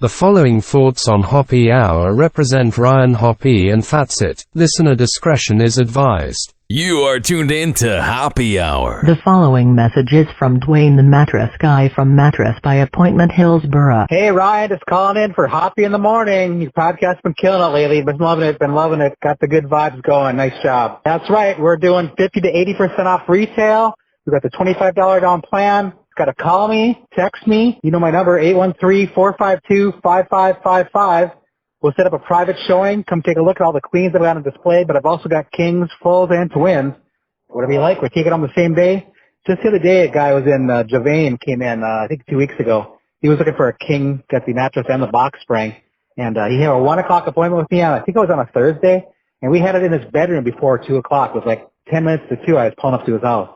The following thoughts on Hoppe Hour represent Ryan Hoppe and that's it. Listener discretion is advised. You are tuned in to Hoppe Hour. The following message is from Dwayne the Mattress Guy from Mattress by Appointment, Hillsborough. Hey Ryan, just calling in for Hoppe in the Morning. Your podcast's been killing it lately. Been loving it. Got the good vibes going. Nice job. That's right. We're doing 50 to 80% off retail. We've got the $25 down plan. Got to call me, text me. You know my number, 813-452-5555. We'll set up a private showing. Come take a look at all the queens that we got on display, but I've also got kings, fulls, and twins. Whatever you like. We're taking on the same day. Just the other day, a guy was in Javane, came in, I think 2 weeks ago. He was looking for a king, got the mattress and the box spring. And he had a 1 o'clock appointment with me on, I think it was on a Thursday. And we had it in his bedroom before 2 o'clock. It was like 10 minutes to 2. I was pulling up to his house.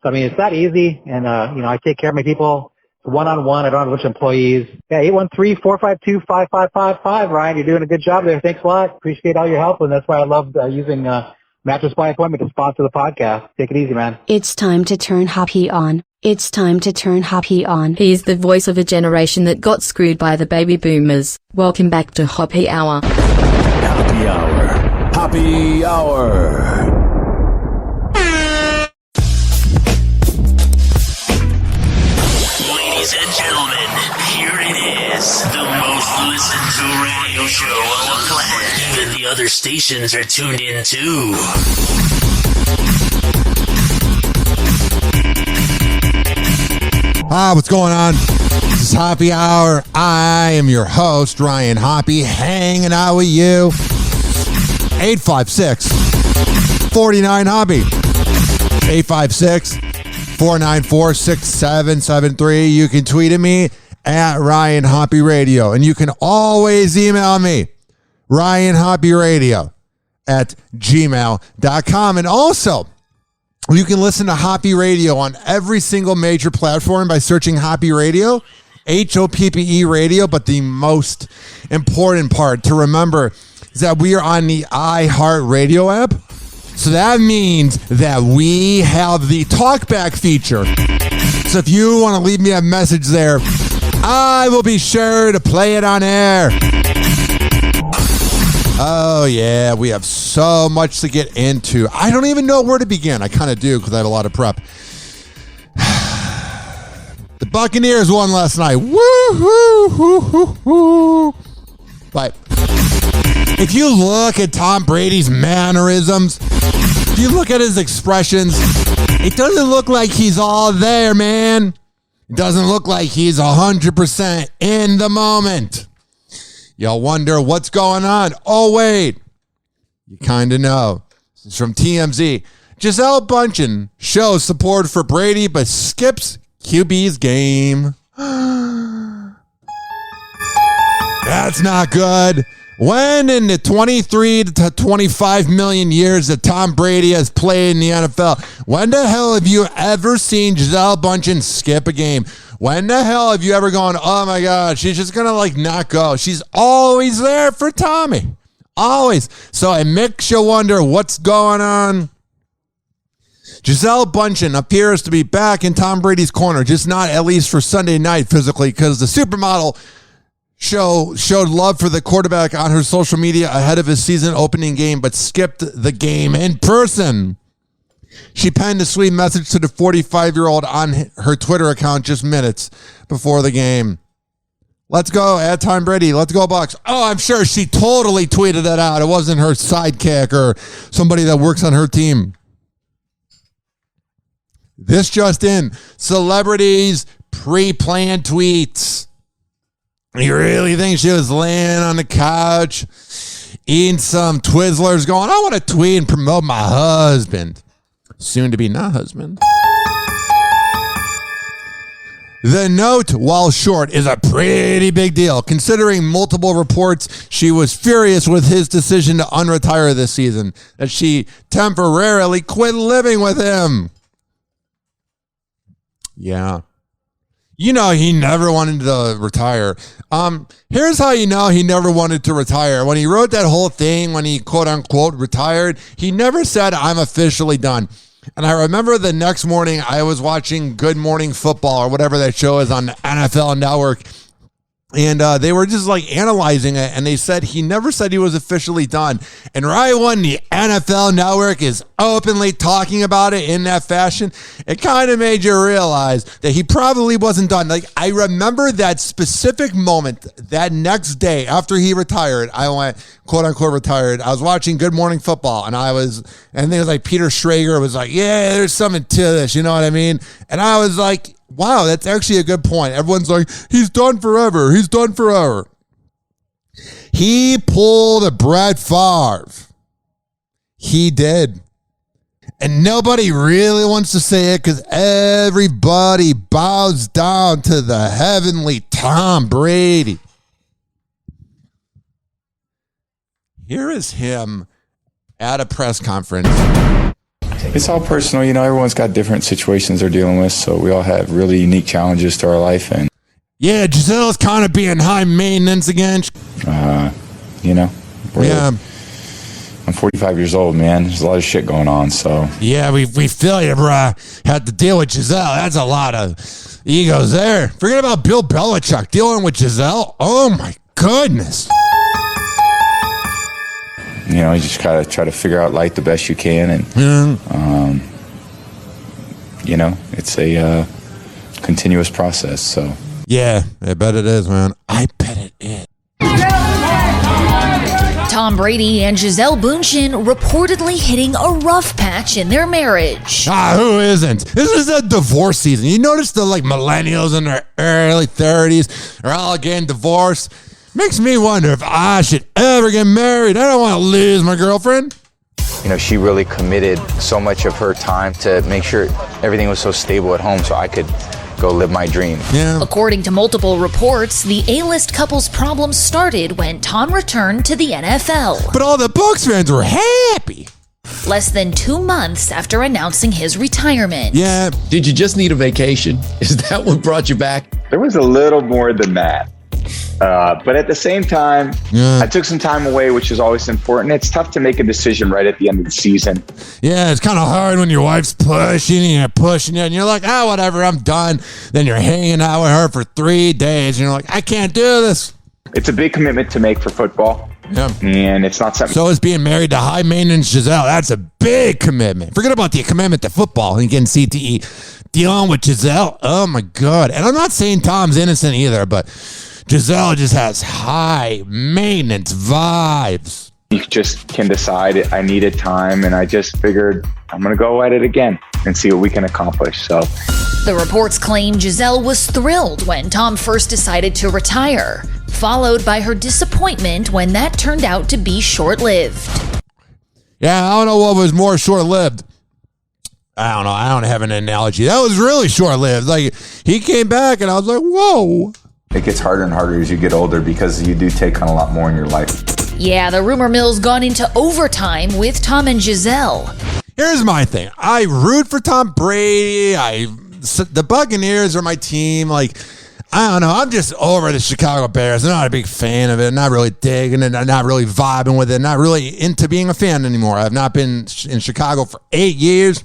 So, I mean, it's not easy, and, I take care of my people one-on-one. I don't have a bunch of employees. Yeah, 813-452-5555, Ryan. You're doing a good job there. Thanks a lot. Appreciate all your help, and that's why I love using Mattress by Appointment to sponsor the podcast. Take it easy, man. It's time to turn Hoppe on. It's time to turn Hoppe on. He's the voice of a generation that got screwed by the baby boomers. Welcome back to Hoppe Hour. Hoppe Hour. Hoppe Hour. Ladies and gentlemen, here it is, the most listened to radio show on the planet. Even the other stations are tuned in too. What's going on? This is Hoppe Hour. I am your host, Ryan Hoppe, hanging out with you. 856-49-HOBBY. 856-494-6773. You can tweet at me at Ryan Hoppe Radio. And you can always email me, ryanhopperadio@gmail.com. And also, you can listen to Hoppe Radio on every single major platform by searching Hoppe Radio, Hoppe Radio. But the most important part to remember is that we are on the iHeart Radio app. So that means that we have the talkback feature. So if you want to leave me a message there, I will be sure to play it on air. Oh, yeah, we have so much to get into. I don't even know where to begin. I kind of do because I have a lot of prep. The Buccaneers won last night. Woo-hoo-hoo-hoo-hoo. But if you look at Tom Brady's mannerisms, if you look at his expressions, it doesn't look like he's all there, man. It doesn't look like he's 100% in the moment. Y'all wonder what's going on. Oh, wait. You kind of know. This is from TMZ. Giselle Bundchen shows support for Brady but skips QB's game. That's not good. When in the 23 to 25 million years that Tom Brady has played in the NFL, when the hell have you ever seen Giselle Bundchen skip a game? When the hell have you ever gone, oh my God, she's just going to not go. She's always there for Tommy. Always. So it makes you wonder what's going on. Giselle Bundchen appears to be back in Tom Brady's corner, just not at least for Sunday night physically, because the supermodel showed love for the quarterback on her social media ahead of his season opening game, but skipped the game in person. She penned a sweet message to the 45-year-old on her Twitter account just minutes before the game. Let's go, at Tom Brady. Let's go, Bucs. Oh, I'm sure she totally tweeted that out. It wasn't her sidekick or somebody that works on her team. This just in. Celebrities pre-planned tweets. You really think she was laying on the couch, eating some Twizzlers, going, I want to tweet and promote my husband. Soon to be not husband. The note, while short, is a pretty big deal. Considering multiple reports, she was furious with his decision to unretire this season, that she temporarily quit living with him. Yeah. You know he never wanted to retire. Here's how you know he never wanted to retire. When he wrote that whole thing, when he quote-unquote retired, he never said, I'm officially done. And I remember the next morning I was watching Good Morning Football or whatever that show is on the NFL Network. And they were just like analyzing it, and they said he never said he was officially done. And right when the NFL Network is openly talking about it in that fashion, it kind of made you realize that he probably wasn't done. Like, I remember that specific moment, that next day after he retired, I went, quote unquote, retired. I was watching Good Morning Football, and I think it was like Peter Schrager was like, yeah, there's something to this, you know what I mean? And I was like, wow, that's actually a good point. Everyone's like, he's done forever. He's done forever. He pulled a Brett Favre. He did. And nobody really wants to say it because everybody bows down to the heavenly Tom Brady. Here is him at a press conference. It's all personal, everyone's got different situations they're dealing with, so we all have really unique challenges to our life. And yeah, Giselle's kind of being high maintenance again. I'm 45 years old, man. There's a lot of shit going on, so. Yeah, we feel you, bruh. Had to deal with Giselle. That's a lot of egos there. Forget about Bill Belichick dealing with Giselle. Oh, my goodness. You just gotta try to figure out life the best you can, and it's a continuous process. So yeah, I bet it is, man. I bet it is. Tom Brady and Giselle Bündchen reportedly hitting a rough patch in their marriage. Who isn't? This is a divorce season. You notice the millennials in their early 30s are all getting divorced. Makes me wonder if I should ever get married. I don't want to lose my girlfriend. She really committed so much of her time to make sure everything was so stable at home so I could go live my dream. Yeah. According to multiple reports, the A-list couple's problems started when Tom returned to the NFL. But all the Bucs fans were happy. Less than 2 months after announcing his retirement. Yeah. Did you just need a vacation? Is that what brought you back? There was a little more than that. But at the same time, I took some time away, which is always important. It's tough to make a decision right at the end of the season. Yeah, it's kind of hard when your wife's pushing you, and you're like, whatever, I'm done. Then you're hanging out with her for 3 days, and you're like, I can't do this. It's a big commitment to make for football. Yeah. And it's not something. So is being married to high maintenance Giselle. That's a big commitment. Forget about the commitment to football and getting CTE. Dealing with Giselle. Oh my God. And I'm not saying Tom's innocent either, but Giselle just has high maintenance vibes. You just can decide I needed time, and I just figured I'm going to go at it again and see what we can accomplish. So the reports claim Giselle was thrilled when Tom first decided to retire, followed by her disappointment when that turned out to be short-lived. Yeah, I don't know what was more short-lived. I don't know. I don't have an analogy. That was really short-lived. Like, he came back, and I was like, whoa. It gets harder and harder as you get older because you do take on a lot more in your life. Yeah, the rumor mill's gone into overtime with Tom and Giselle. Here's my thing. I root for Tom Brady. The Buccaneers are my team. Like, I don't know. I'm just over the Chicago Bears. I'm not a big fan of it. I'm not really digging it. I'm not really vibing with it. I'm not really into being a fan anymore. I've not been in Chicago for 8 years.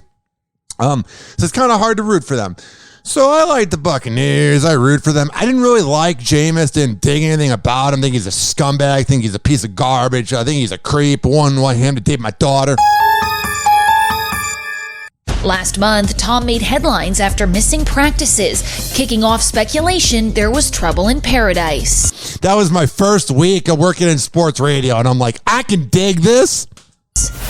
So it's kind of hard to root for them. So I like the Buccaneers. I root for them. I didn't really like Jameis. Didn't dig anything about him. Think he's a scumbag. Think he's a piece of garbage. I think he's a creep. Wouldn't want him to date my daughter. Last month, Tom made headlines after missing practices, kicking off speculation there was trouble in paradise. That was my first week of working in sports radio, and I'm like, I can dig this.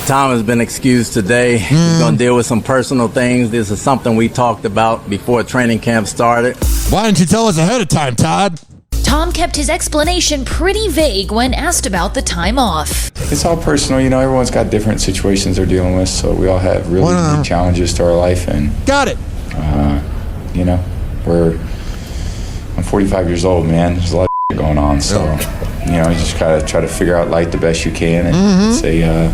Tom has been excused today. He's going to deal with some personal things. This is something we talked about before training camp started. Why didn't you tell us ahead of time, Todd? Tom kept his explanation pretty vague when asked about the time off. It's all personal, everyone's got different situations they're dealing with, so we all have really unique challenges to our life. And got it. I'm 45 years old, man. There's a lot of going on, so you just gotta try to figure out life the best you can, and it's a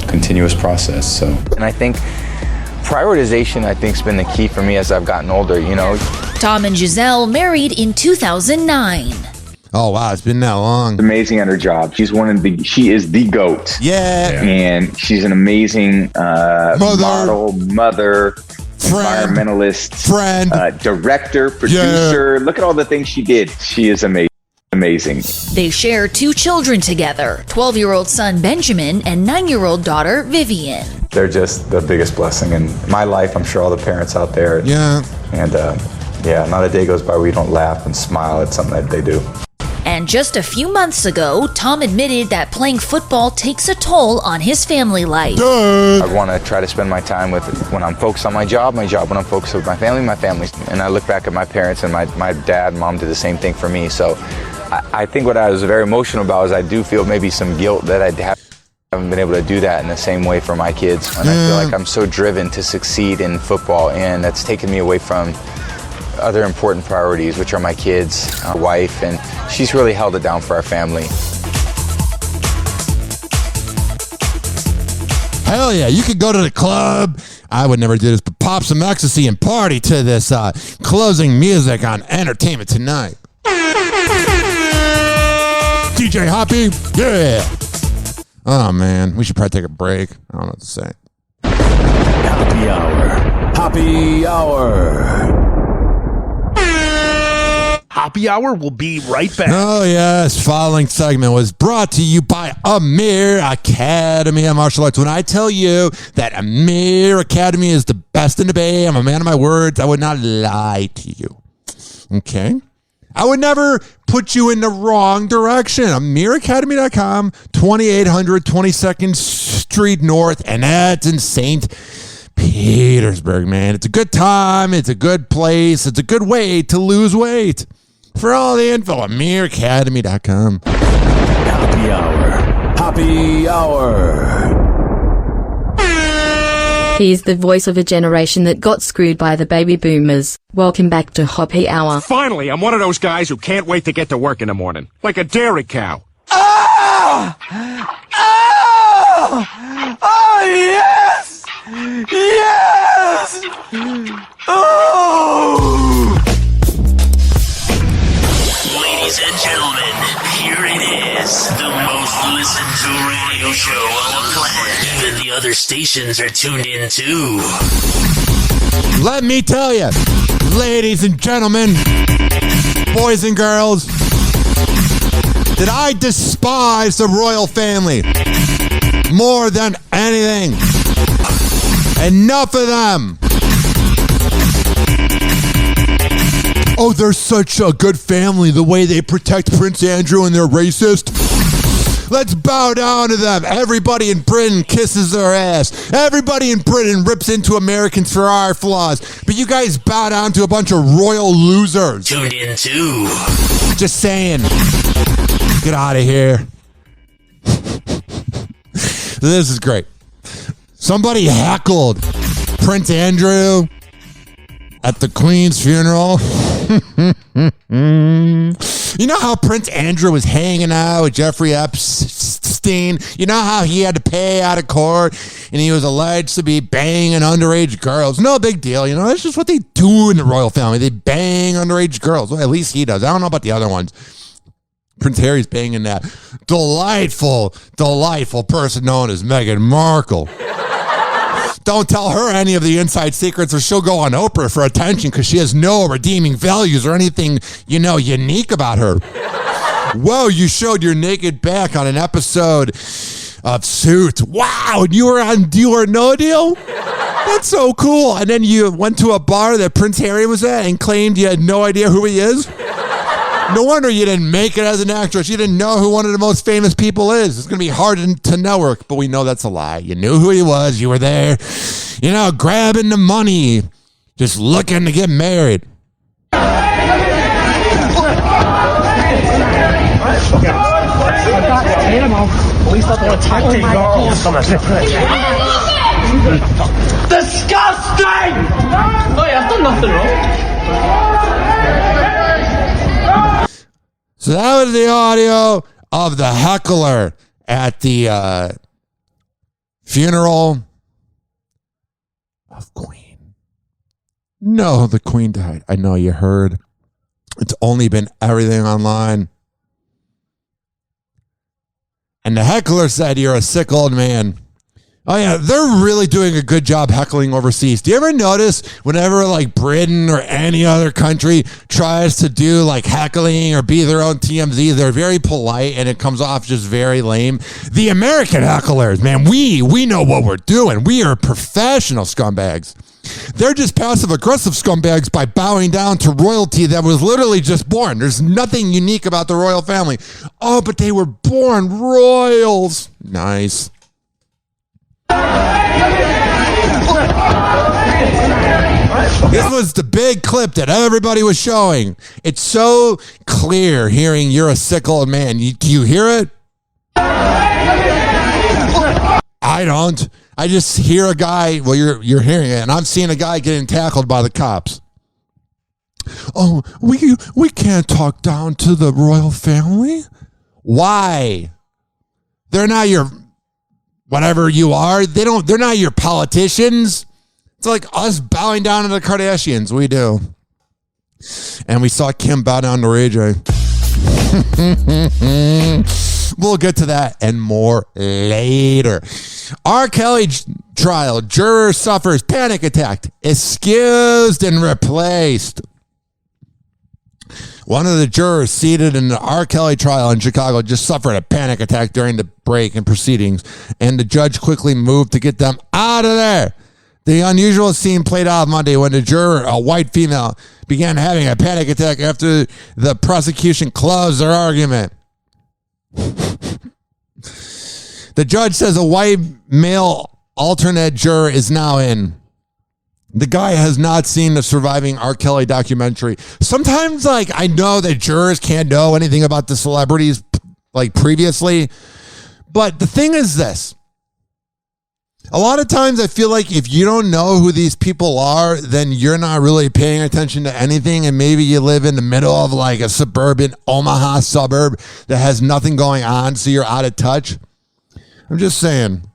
continuous process. So, and I think prioritization, has been the key for me as I've gotten older, Tom and Giselle married in 2009. Oh, wow. It's been that long. Amazing at her job. She is the GOAT. Yeah. And she's an amazing model, mother, environmentalist, friend, director, producer. Yeah. Look at all the things she did. She is amazing. amazing. They share 2 children together, 12-year-old son Benjamin and 9-year-old daughter Vivian. They're just the biggest blessing in my life. I'm sure all the parents out there. Yeah. And not a day goes by where you don't laugh and smile at something that they do. And just a few months ago, Tom admitted that playing football takes a toll on his family life. I want to try to spend my time with when I'm focused on my job. When I'm focused with my family. And I look back at my parents, and my dad and mom did the same thing for me. So I think what I was very emotional about is I do feel maybe some guilt that I haven't been able to do that in the same way for my kids. And I feel like I'm so driven to succeed in football, and that's taken me away from other important priorities, which are my kids, my wife, and she's really held it down for our family. Hell yeah, you could go to the club. I would never do this, but pop some ecstasy and party to this closing music on Entertainment Tonight. DJ Hoppe, yeah. Oh man, we should probably take a break. I don't know what to say. Hoppe Hour. Hoppe Hour. Hoppe Hour will be right back. Oh, yes. Following segment was brought to you by Amir Academy of Martial Arts. When I tell you that Amir Academy is the best in the Bay, I'm a man of my words. I would not lie to you. Okay? I would never put you in the wrong direction. AmirAcademy.com, 2800 22nd Street North, and that's in St. Petersburg, man. It's a good time. It's a good place. It's a good way to lose weight. For all the info, AmirAcademy.com. Hoppe Hour. Hoppe Hour. He's the voice of a generation that got screwed by the baby boomers. Welcome back to Hoppe Hour. Finally, I'm one of those guys who can't wait to get to work in the morning. Like a dairy cow. Oh! Oh! Oh, yes! Yes! Oh! Ladies and gentlemen, here it is. The most listened to radio show on the planet. Even the other stations are tuned in too. Let me tell you, ladies and gentlemen, boys and girls, that I despise the royal family more than anything. Enough of them. Oh, they're such a good family, the way they protect Prince Andrew and they're racist. Let's bow down to them. Everybody in Britain kisses their ass. Everybody in Britain rips into Americans for our flaws. But you guys bow down to a bunch of royal losers. Tuned in too. Just saying. Get out of here. This is great. Somebody heckled Prince Andrew at the Queen's funeral. You know how Prince Andrew was hanging out with Jeffrey Epstein? You know how he had to pay out of court and he was alleged to be banging underage girls? No big deal, you know? That's just what they do in the royal family. They bang underage girls. Well, at least he does. I don't know about the other ones. Prince Harry's banging that delightful person known as Meghan Markle. Don't tell her any of the inside secrets or she'll go on Oprah for attention because she has no redeeming values or anything, unique about her. Whoa, you showed your naked back on an episode of Suits. Wow, and you were on Do or No Deal? That's so cool. And then you went to a bar that Prince Harry was at and claimed you had no idea who he is? No wonder you didn't make it as an actress. You didn't know who one of the most famous people is. It's going to be hard to network, but we know that's a lie. You knew who he was. You were there, grabbing the money, just looking to get married. The Disgusting! Oh, I've done nothing wrong. So that was the audio of the heckler at the funeral of Queen. No, the Queen died. I know you heard. It's only been everything online. And the heckler said, "You're a sick old man." Oh, yeah, they're really doing a good job heckling overseas. Do you ever notice whenever, like, Britain or any other country tries to do, like, heckling or be their own TMZ, they're very polite and it comes off just very lame? The American hecklers, man, we know what we're doing. We are professional scumbags. They're just passive-aggressive scumbags by bowing down to royalty that was literally just born. There's nothing unique about the royal family. Oh, but they were born royals. Nice. This was the big clip that everybody was showing. It's so clear hearing "You're a sick old man." Do you hear it? I don't. I just hear a guy. Well, you're hearing it, and I'm seeing a guy getting tackled by the cops. Oh, we can't talk down to the royal family. Why? They're not your whatever you are. They're not your politicians. It's like us bowing down to the Kardashians. We do. And we saw Kim bow down to Ray J. We'll get to that and more later. R. Kelly trial. Juror suffers panic attack. Excused and replaced. One of the jurors seated in the R. Kelly trial in Chicago just suffered a panic attack during the break in proceedings, and the judge quickly moved to get them out of there. The unusual scene played out Monday when the juror, a white female, began having a panic attack after the prosecution closed their argument. The judge says a white male alternate juror is now in. The guy has not seen the surviving R. Kelly documentary. Sometimes, like, I know that jurors can't know anything about the celebrities, like, previously. But the thing is this. A lot of times I feel like if you don't know who these people are, then you're not really paying attention to anything, and maybe you live in the middle of like a suburban Omaha suburb that has nothing going on, so you're out of touch. I'm just saying.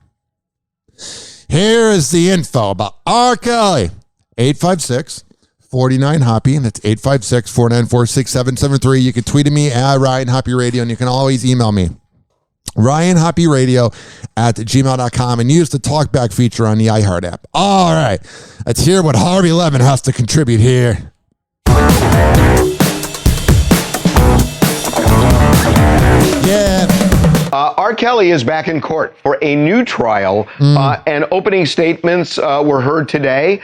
Here is the info about R. Kelly. 856-49-HOPPE, and that's 856-494-6773. You can tweet at me at Ryan Hoppe Radio, and you can always email me. RyanHoppeRadio@gmail.com, and use the talkback feature on the iHeart app. All right, let's hear what Harvey Levin has to contribute here. Yeah. R. Kelly is back in court for a new trial, and opening statements were heard today.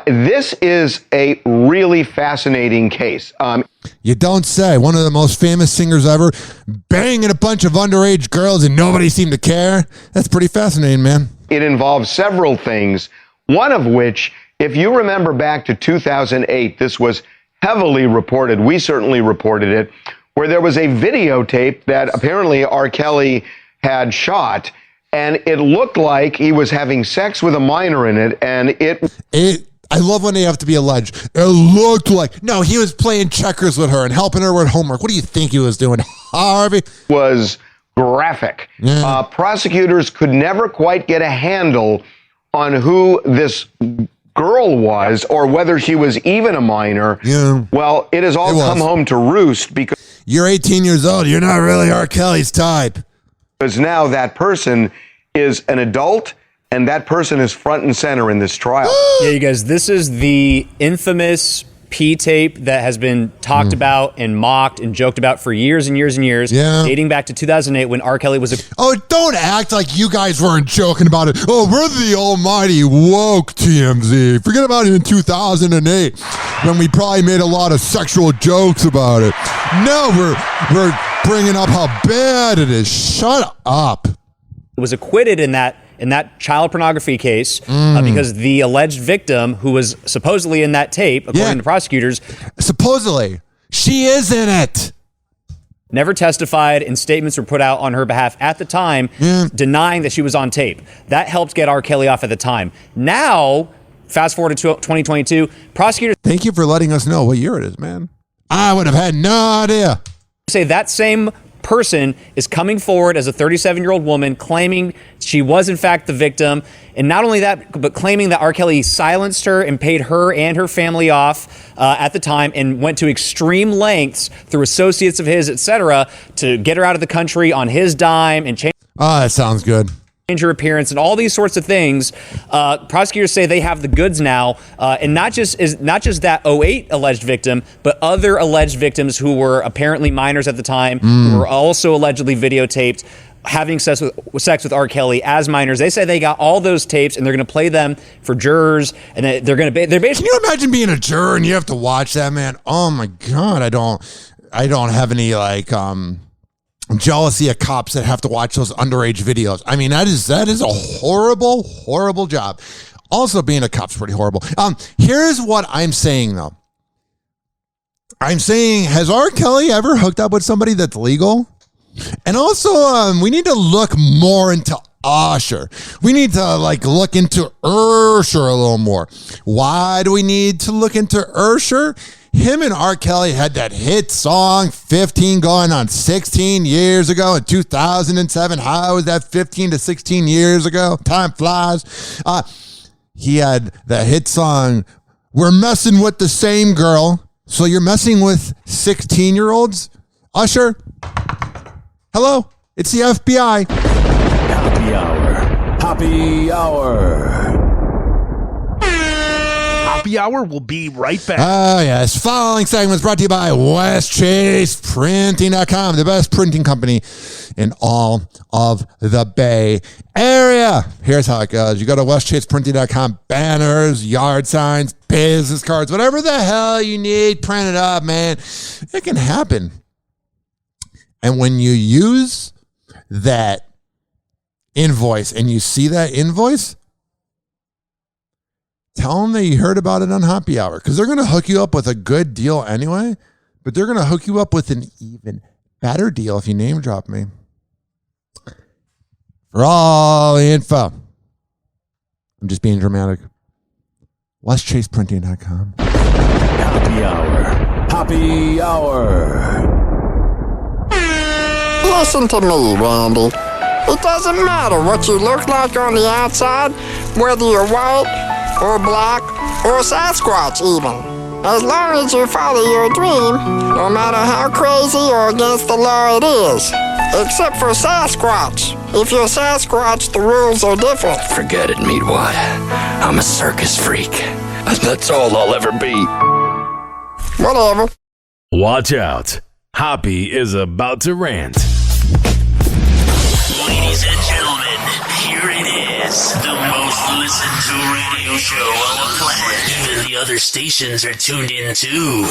This is a really fascinating case. You don't say. One of the most famous singers ever, banging a bunch of underage girls and nobody seemed to care. That's pretty fascinating, man. It involves several things, one of which, if you remember back to 2008, this was heavily reported. We certainly reported it, where there was a videotape that apparently R. Kelly had shot, and it looked like he was having sex with a minor in it, and I love when they have to be alleged. It looked like, no, he was playing checkers with her and helping her with homework. What do you think he was doing, Harvey? Was graphic. Yeah. Prosecutors could never quite get a handle on who this girl was or whether she was even a minor. Yeah. Well, it has all come home to roost because you're 18 years old. You're not really R. Kelly's type. Because now that person is an adult, and that person is front and center in this trial. Yeah, you guys, this is the infamous P tape that has been talked about and mocked and joked about for years and years and years, dating back to 2008 when R. Kelly was a... Oh, don't act like you guys weren't joking about it. Oh, we're the almighty woke TMZ. Forget about it in 2008 when we probably made a lot of sexual jokes about it. No, we're bringing up how bad it is. Shut up. Was acquitted in that child pornography case because the alleged victim, who was supposedly in that tape, according to prosecutors, supposedly she is in it, never testified, and statements were put out on her behalf at the time denying that she was on tape. That helped get R. Kelly off at the time. Now, fast forward to 2022, prosecutors... Thank you for letting us know what year it is, man. I would have had no idea. Say that same person is coming forward as a 37-year-old woman claiming she was in fact the victim, and not only that, but claiming that R. Kelly silenced her and paid her and her family off at the time, and went to extreme lengths through associates of his, etc., to get her out of the country on his dime and change that sounds good. change her appearance and all these sorts of things. Prosecutors say they have the goods now, and not just that 08 alleged victim, but other alleged victims who were apparently minors at the time, who were also allegedly videotaped having sex with R. Kelly as minors. They say they got all those tapes and they're going to play them for jurors, and they're basically. Can you imagine being a juror and you have to watch that, man? Oh my God, I don't have any jealousy of cops that have to watch those underage videos. I mean, that is a horrible, horrible job. Also, being a cop's pretty horrible. Here's what I'm saying, though. I'm saying, has R. Kelly ever hooked up with somebody that's legal? And also, we need to look more into Usher. We need to look into Usher a little more. Why do we need to look into Usher? Him and R. Kelly had that hit song 15 going on 16 years ago in 2007. How was that 15 to 16 years ago? Time flies. He had the hit song, "We're Messing with the Same Girl." So you're messing with 16-year-olds? Usher? Hello? It's the FBI. Happy Hour. Happy Hour. Hoppe Hour will be right back. Oh, yes. Following segment is brought to you by WestChasePrinting.com, the best printing company in all of the Bay Area. Here's how it goes. You go to WestChasePrinting.com, banners, yard signs, business cards, whatever the hell you need printed up, man. It can happen. And when you use that invoice and you see that invoice, tell them that you heard about it on Hoppe Hour, because they're going to hook you up with a good deal anyway, but they're going to hook you up with an even better deal if you name drop me. For all the info, I'm just being dramatic. WestChasePrinting.com. Happy Hour. Happy Hour. Listen to me, Randy. It doesn't matter what you look like on the outside, whether you're white or black or Sasquatch even. As long as you follow your dream, no matter how crazy or against the law it is. Except for Sasquatch. If you're Sasquatch, the rules are different. Forget it, Meatwad. I'm a circus freak. That's all I'll ever be. Whatever. Watch out. Hoppe is about to rant. Ladies and gentlemen, here it is. The most listened to radio show on the planet. Even the other stations are tuned in too.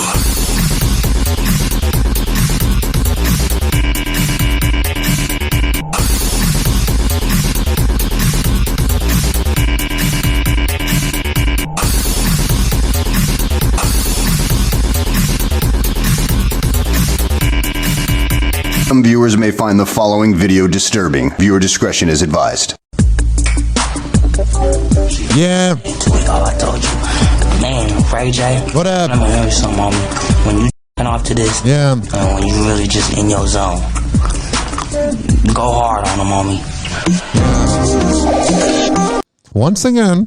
Some viewers may find the following video disturbing. Viewer discretion is advised. Yeah. All I told you. Man, Ray J. What up? I'm gonna tell you something, homie. When you off to this, yeah. When you really just in your zone, go hard on them, homie. Once again.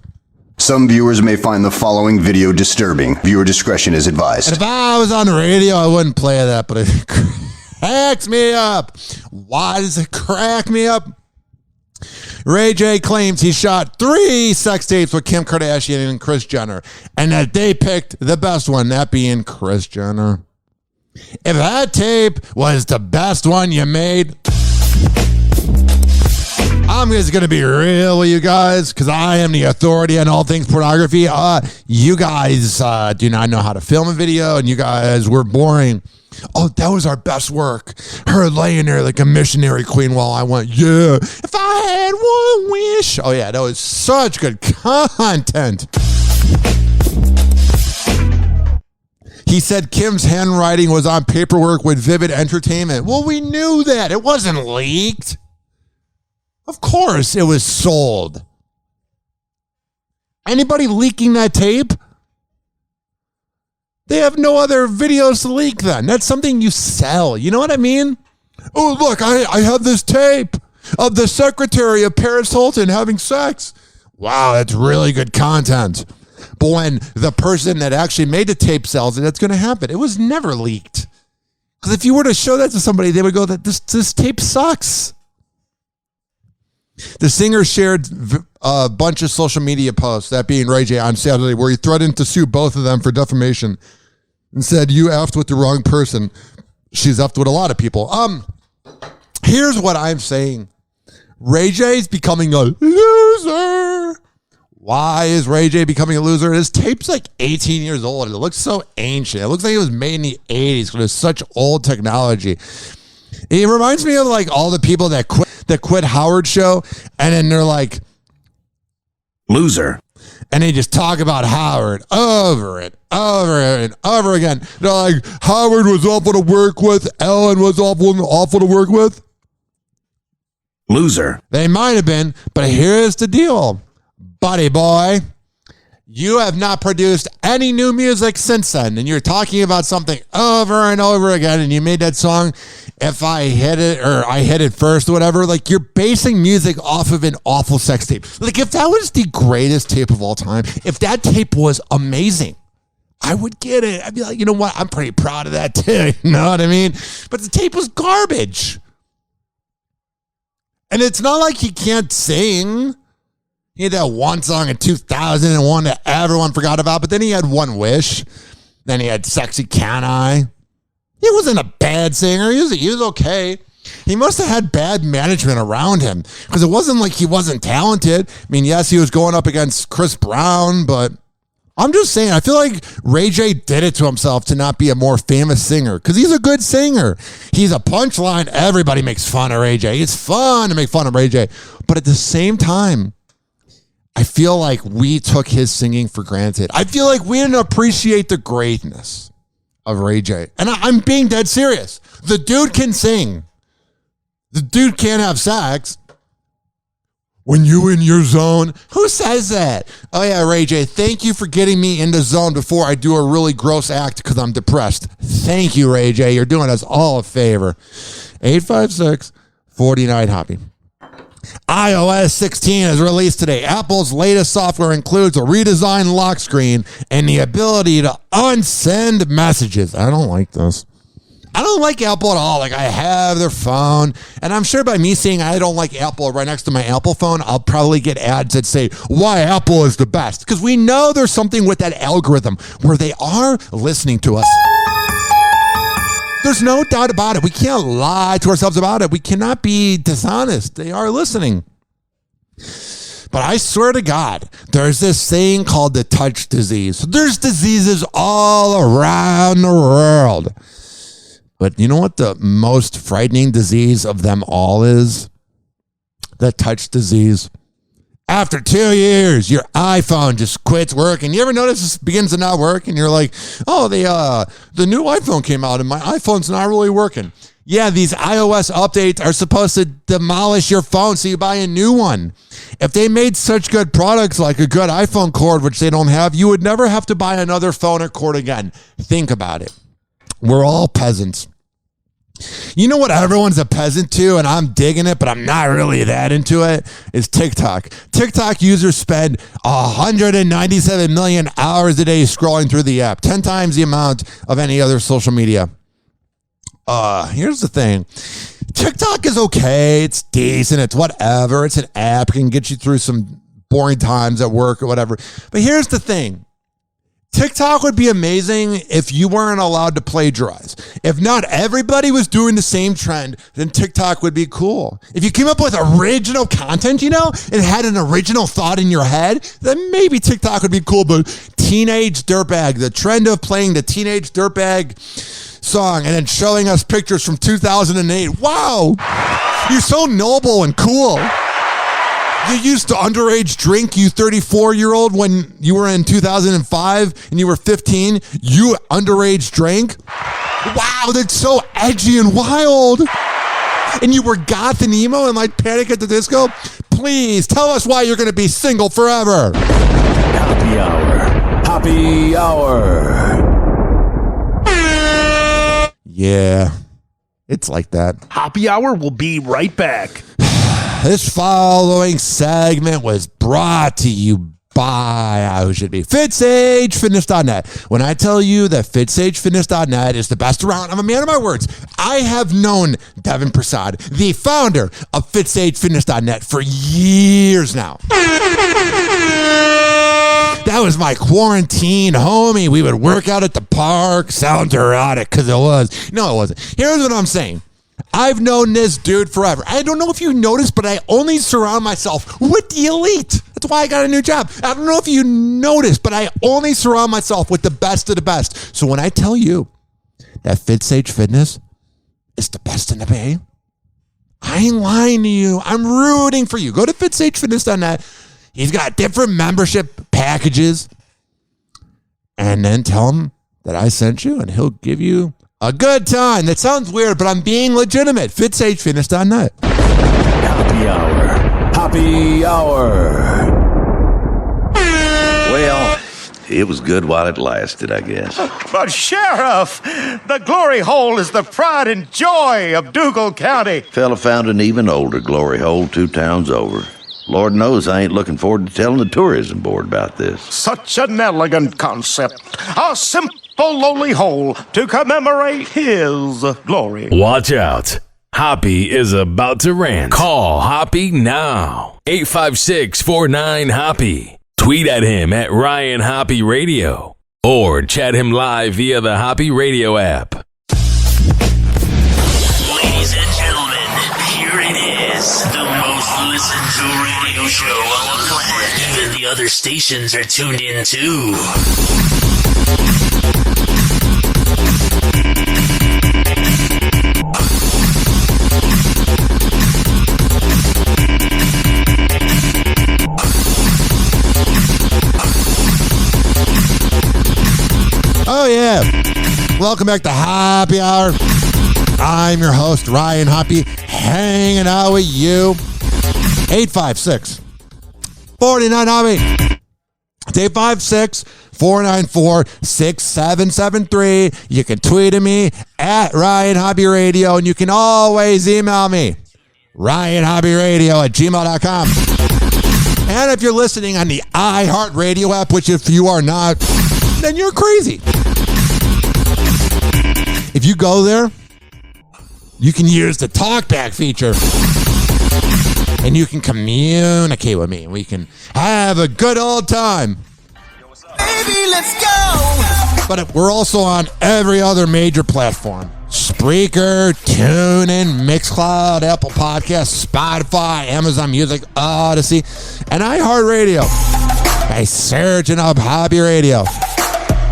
Some viewers may find the following video disturbing. Viewer discretion is advised. And if I was on the radio, I wouldn't play that, but it cracks me up. Why does it crack me up? Ray J claims he shot 3 sex tapes with Kim Kardashian and Kris Jenner, and that they picked the best one, that being Kris Jenner. If that tape was the best one you made, I'm just going to be real with you guys, because I am the authority on all things pornography. You guys do not know how to film a video, and you guys were boring. Oh, that was our best work. Her laying there like a missionary queen while I went, yeah, if I had one wish. Oh, yeah, that was such good content. He said Kim's handwriting was on paperwork with Vivid Entertainment. Well, we knew that. It wasn't leaked. Of course it was sold. Anybody leaking that tape? They have no other videos to leak then. That's something you sell. You know what I mean? Oh, look, I have this tape of the secretary of Paris Hilton having sex. Wow, that's really good content. But when the person that actually made the tape sells it, that's going to happen. It was never leaked. Because if you were to show that to somebody, they would go, that this tape sucks. The singer shared a bunch of social media posts, that being Ray J, on Saturday, where he threatened to sue both of them for defamation and said, "You effed with the wrong person." She's effed with a lot of people. Here's what I'm saying. Ray J's becoming a loser. Why is Ray J becoming a loser? His tape's like 18 years old. It looks so ancient. It looks like it was made in the 80s because it's such old technology. It reminds me of like all the people that quit Howard Show, and then they're like, loser. And they just talk about Howard over and over again. They're like, Howard was awful to work with. Ellen was awful to work with. Loser. They might have been, but here's the deal. Buddy boy, you have not produced any new music since then, and you're talking about something over and over again, and you made that song, If I Hit It, or I Hit It First, or whatever. Like, you're basing music off of an awful sex tape. Like, if that was the greatest tape of all time, if that tape was amazing, I would get it. I'd be like, you know what? I'm pretty proud of that too. You know what I mean? But the tape was garbage. And it's not like he can't sing. He had that one song in 2001 that everyone forgot about, but then he had One Wish. Then he had Sexy Can I. He wasn't a bad singer. He was okay. He must have had bad management around him, because it wasn't like he wasn't talented. I mean, yes, he was going up against Chris Brown, but I'm just saying, I feel like Ray J did it to himself to not be a more famous singer, because he's a good singer. He's a punchline. Everybody makes fun of Ray J. It's fun to make fun of Ray J. But at the same time, I feel like we took his singing for granted. I feel like we didn't appreciate the greatness of Ray J. And I'm being dead serious. The dude can sing. The dude can't have sex. When you in your zone, who says that? Oh yeah, Ray J, thank you for getting me in the zone before I do a really gross act because I'm depressed. Thank you, Ray J. You're doing us all a favor. 856-49-HOPPE. iOS 16 is released today. Apple's latest software includes a redesigned lock screen and the ability to unsend messages. I don't like this. I don't like Apple at all. Like, I have their phone, and I'm sure by me saying I don't like Apple right next to my Apple phone, I'll probably get ads that say why Apple is the best, because we know there's something with that algorithm where they are listening to us. There's no doubt about it. We can't lie to ourselves about it. We cannot be dishonest. They are listening. But I swear to God, there's this thing called the touch disease. There's diseases all around the world. But you know what the most frightening disease of them all is? The touch disease. After 2 years, your iPhone just quits working. You ever notice it begins to not work? And you're like, oh, the new iPhone came out and my iPhone's not really working. Yeah, these iOS updates are supposed to demolish your phone so you buy a new one. If they made such good products like a good iPhone cord, which they don't have, you would never have to buy another phone or cord again. Think about it. We're all peasants. You know what everyone's a peasant to, and I'm digging it, but I'm not really that into it, is TikTok. TikTok users spend 197 million hours a day scrolling through the app, 10 times the amount of any other social media. Here's the thing. TikTok is okay. It's decent. It's whatever. It's an app. It can get you through some boring times at work or whatever. But here's the thing. TikTok would be amazing if you weren't allowed to plagiarize. If not everybody was doing the same trend, then TikTok would be cool. If you came up with original content, and had an original thought in your head, then maybe TikTok would be cool. But Teenage Dirtbag, the trend of playing the Teenage Dirtbag song and then showing us pictures from 2008. Wow, you're so noble and cool. You used to underage drink, you 34-year-old, when you were in 2005 and you were 15. You underage drank? Wow, that's so edgy and wild. And you were goth and emo and like Panic at the Disco? Please, tell us why you're going to be single forever. Happy Hour. Happy Hour. Yeah, it's like that. Hoppe Hour will be right back. This following segment was brought to you Buy how it should be. FitSageFitness.net. When I tell you that FitSageFitness.net is the best around, I'm a man of my words. I have known Devin Prasad, the founder of FitSageFitness.net, for years now. That was my quarantine homie. We would work out at the park. Sounds erotic because it was. No, it wasn't. Here's what I'm saying. I've known this dude forever. I don't know if you noticed, but I only surround myself with the elite. That's why I got a new job. I don't know if you noticed, but I only surround myself with the best of the best. So when I tell you that FitSage Fitness is the best in the Bay, I ain't lying to you. I'm rooting for you. Go to FitSageFitness.net. He's got different membership packages. And then tell him that I sent you, and he'll give you a good time. That sounds weird, but I'm being legitimate. FitSageFitness.net. Hoppe Hour. Hoppe Hour. Well, it was good while it lasted, I guess. But Sheriff, the glory hole is the pride and joy of Dougal County. Fella found an even older glory hole 2 towns over. Lord knows I ain't looking forward to telling the tourism board about this. Such an elegant concept. A simple, lowly hole to commemorate his glory. Watch out. Hoppe is about to rant. Call Hoppe now. 856-49-HOPPE. Tweet at him at Ryan Hoppe Radio. Or chat him live via the Hoppe Radio app. Ladies and gentlemen, here it is. The most listened to radio show on the planet. Even the other stations are tuned in too. Oh, yeah. Welcome back to Hoppe Hour. I'm your host, Ryan Hoppe, hanging out with you. 856-49-HOPPE. It's 856-494-6773. You can tweet at me at Ryan Hoppe Radio, and you can always email me, RyanHoppeRadio@gmail.com. And if you're listening on the iHeartRadio app, which if you are not, then you're crazy. If you go there, you can use the talkback feature, and you can communicate with me. We can have a good old time. Baby, let's go. But we're also on every other major platform. Spreaker, TuneIn, Mixcloud, Apple Podcasts, Spotify, Amazon Music, Odyssey, and iHeartRadio. By searching up Hoppe Radio.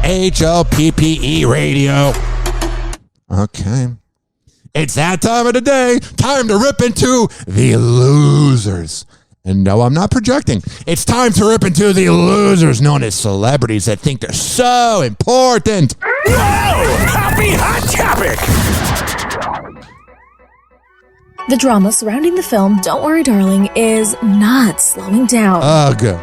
HOPPE Radio. Okay. It's that time of the day. Time to rip into the losers. And no, I'm not projecting. It's time to rip into the losers known as celebrities that think they're so important. Whoa! Happy hot topic! The drama surrounding the film Don't Worry Darling is not slowing down. Oh, good.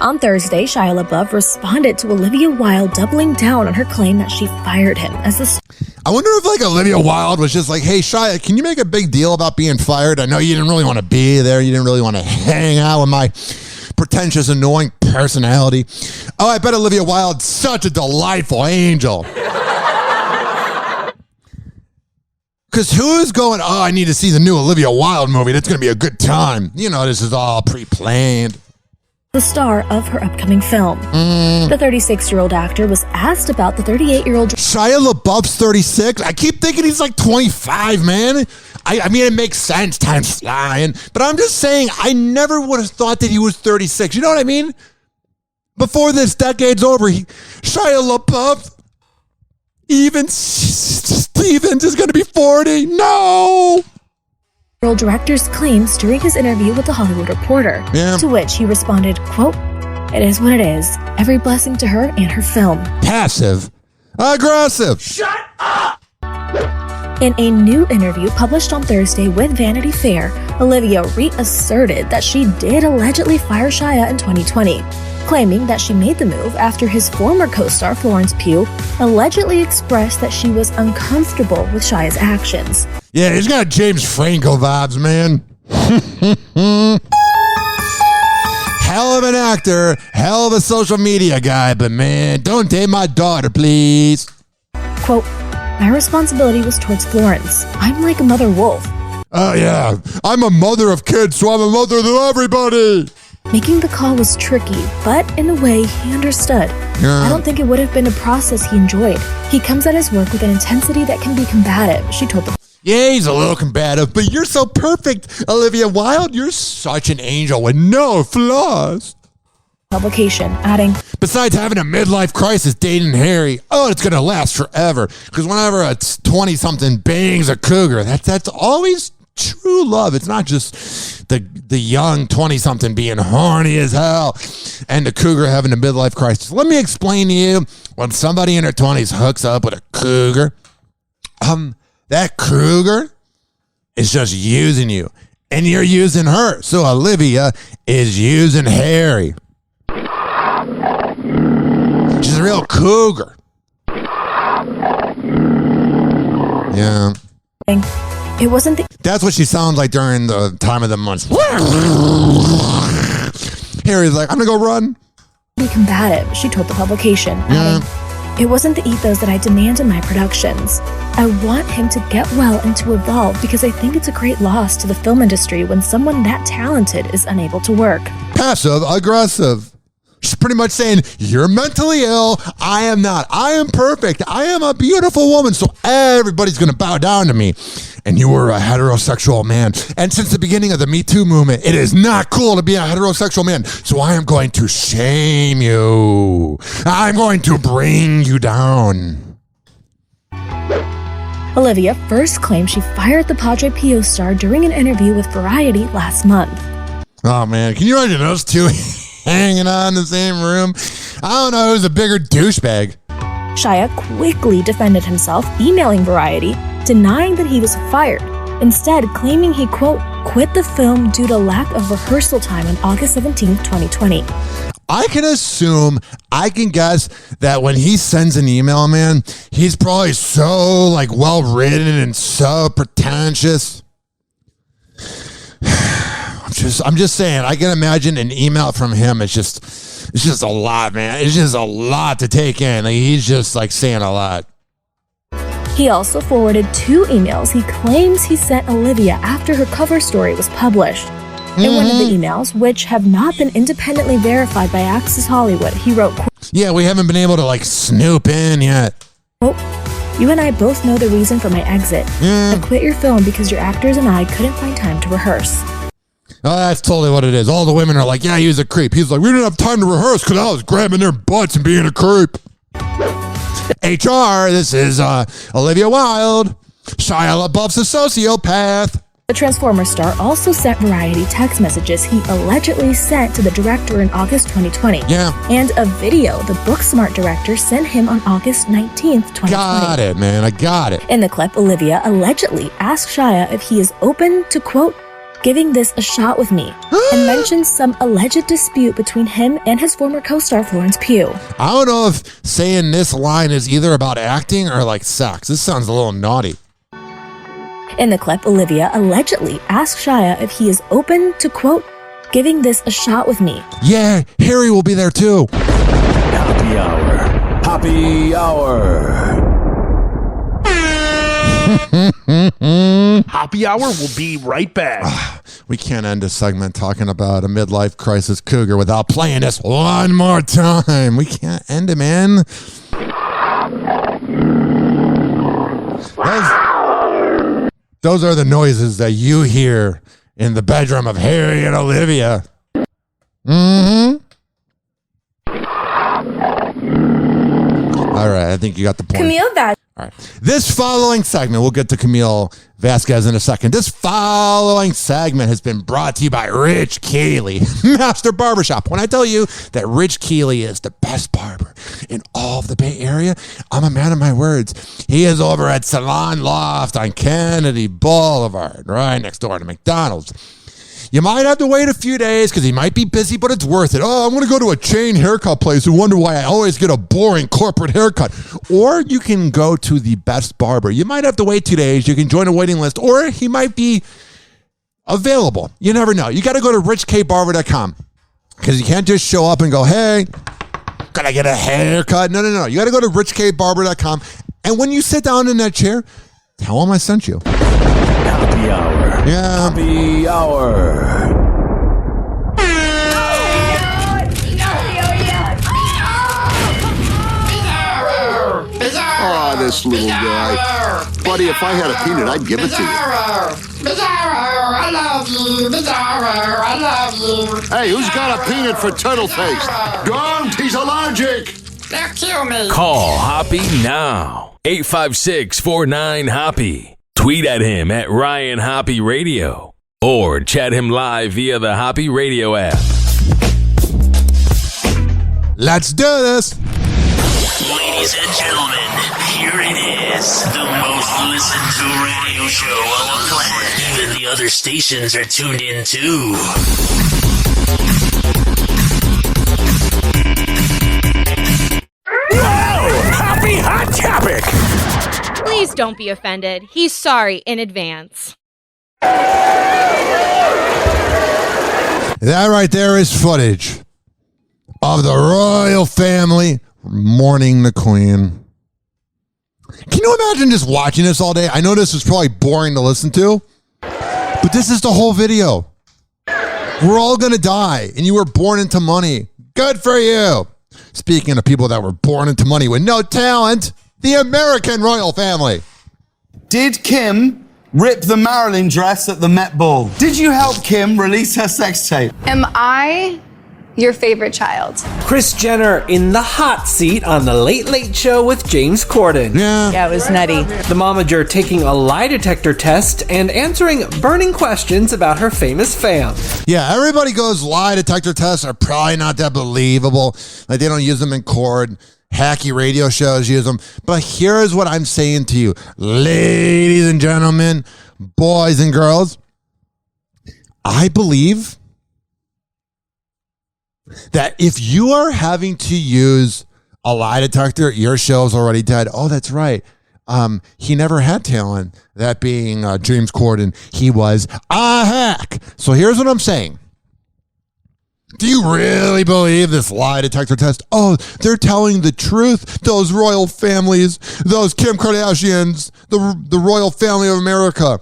On Thursday, Shia LaBeouf responded to Olivia Wilde doubling down on her claim that she fired him as the... I wonder if like Olivia Wilde was just like, hey, Shia, can you make a big deal about being fired? I know you didn't really want to be there. You didn't really want to hang out with my pretentious, annoying personality. Oh, I bet Olivia Wilde's such a delightful angel. Because who's going, oh, I need to see the new Olivia Wilde movie. That's going to be a good time. You know, this is all pre-planned. The star of her upcoming film. The 36-year-old actor was asked about the 38-year-old... Shia LaBeouf's 36? I keep thinking he's like 25, man. I mean, it makes sense. Time's flying. But I'm just saying, I never would have thought that he was 36. You know what I mean? Before this decade's over, Shia LaBeouf, even Stevens is going to be 40. No! Director's claims during his interview with The Hollywood Reporter, to which he responded, quote, "It is what it is. Every blessing to her and her film." Passive aggressive. Shut up! In a new interview published on Thursday with Vanity Fair, Olivia reasserted that she did allegedly fire Shia in 2020, claiming that she made the move after his former co-star Florence Pugh allegedly expressed that she was uncomfortable with Shia's actions. Yeah, he's got James Franco vibes, man. hell of an actor, hell of a social media guy, but man, don't date my daughter, please. Quote, my responsibility was towards Florence. I'm like a mother wolf. Oh, yeah. I'm a mother of kids, so I'm a mother to everybody. Making the call was tricky, but in a way, he understood. Yeah. I don't think it would have been a process he enjoyed. He comes at his work with an intensity that can be combative, she told the... Yeah, he's a little combative, but you're so perfect, Olivia Wilde. You're such an angel with no flaws. Publication, adding... Besides having a midlife crisis dating Harry, it's going to last forever. Because whenever a 20-something bangs a cougar, that's always true love. It's not just the young 20-something being horny as hell and the cougar having a midlife crisis. Let me explain to you, when somebody in their 20s hooks up with a cougar, that cougar is just using you, and you're using her. So Olivia is using Harry. She's a real cougar. Yeah. It wasn't the... That's what she sounds like during the time of the month. Harry's like, I'm going to go run. ...be combative, she told the publication, Yeah. adding, it wasn't the ethos that I demand in my productions. I want him to get well and to evolve because I think it's a great loss to the film industry when someone that talented is unable to work. Passive aggressive. She's pretty much saying, you're mentally ill. I am not. I am perfect. I am a beautiful woman. So everybody's going to bow down to me. And you were a heterosexual man. And since the beginning of the Me Too movement, it is not cool to be a heterosexual man. So I am going to shame you. I'm going to bring you down. Olivia first claimed she fired the Padre Pio star during an interview with Variety last month. Oh, man. Can you imagine those two hanging out in the same room? I don't know who's a bigger douchebag. Shia quickly defended himself, emailing Variety, denying that he was fired, instead claiming he, quote, quit the film due to lack of rehearsal time on August 17, 2020. I can guess that when he sends an email, man, he's probably so like well-written and so pretentious. I'm just saying, I can imagine an email from him. It's just a lot, man. It's just a lot to take in. Like, he's just like saying a lot. He also forwarded 2 emails he claims he sent Olivia after her cover story was published. In one of the emails, which have not been independently verified by Access Hollywood, he wrote, yeah, we haven't been able to like snoop in yet. Quote, you and I both know the reason for my exit. I quit your film because your actors and I couldn't find time to rehearse. Oh, that's totally what it is. All the women are like, yeah, he was a creep. He's like, we didn't have time to rehearse because I was grabbing their butts and being a creep. HR, this is Olivia Wilde. Shia LaBeouf's a sociopath. The Transformers star also sent Variety text messages he allegedly sent to the director in August 2020. Yeah. And a video the Booksmart director sent him on August 19th, 2020. Got it, man. I got it. In the clip, Olivia allegedly asked Shia if he is open to, quote, giving this a shot with me, and mentioned some alleged dispute between him and his former co-star Florence Pugh. I don't know if saying this line is either about acting or like sex. This sounds a little naughty. In the clip, Olivia allegedly asked Shia if he is open to, quote, giving this a shot with me. Yeah, Harry will be there too. Happy Hour. Happy Hour. Happy Hour will be right back. We can't end a segment talking about a midlife crisis cougar without playing this one more time. We can't end it, man. Those are the noises that you hear in the bedroom of Harry and Olivia. All right, I think you got the point. Camille Vasquez. All right. This following segment, we'll get to Camille Vasquez in a second. This following segment has been brought to you by Rich Keeley, Master Barbershop. When I tell you that Rich Keeley is the best barber in all of the Bay Area, I'm a man of my words. He is over at Salon Loft on Kennedy Boulevard, right next door to McDonald's. You might have to wait a few days because he might be busy, but it's worth it. Oh, I'm going to go to a chain haircut place and wonder why I always get a boring corporate haircut. Or you can go to the best barber. You might have to wait 2 days. You can join a waiting list, or he might be available. You never know. You got to go to richkbarber.com. Because you can't just show up and go, hey, can I get a haircut? No. You got to go to richkbarber.com. And when you sit down in that chair, tell them I sent you. Happy Hour. Yeah. Happy Hour. Oh, this little guy. Buddy, if I had a peanut, I'd give it to you. I love you. Bizarro, I love you. Hey, who's got a peanut for turtle face? Don't, he's allergic. They'll kill me. Call Hoppe now. 856-49-HOPPE. Tweet at him at Ryan Hoppe Radio. Or chat him live via the Hoppe Radio app. Let's do this. Ladies and gentlemen, here it is. The most listened to radio show on the planet. Even the other stations are tuned in too. Happy Hot Topic! Please don't be offended. He's sorry in advance. That right there is footage of the royal family mourning the queen. Can you imagine just watching this all day? I know this is probably boring to listen to, but this is the whole video. We're all going to die, and you were born into money. Good for you. Speaking of people that were born into money with no talent, the American royal family. Did Kim rip the Marilyn dress at the Met Ball? Did you help Kim release her sex tape? Am I your favorite child? Kris Jenner in the hot seat on the Late Late Show with James Corden. Yeah, it was nutty. The momager taking a lie detector test and answering burning questions about her famous fans. Yeah, everybody goes lie detector tests are probably not that believable. Like they don't use them in court. Hacky radio shows use them. But here's what I'm saying to you, ladies and gentlemen, boys and girls. I believe that if you are having to use a lie detector, your show's already dead. Oh, that's right. He never had talent. That being James Corden, he was a hack. So here's what I'm saying. Do you really believe this lie detector test? Oh, they're telling the truth. Those royal families, those Kim Kardashians, the royal family of America.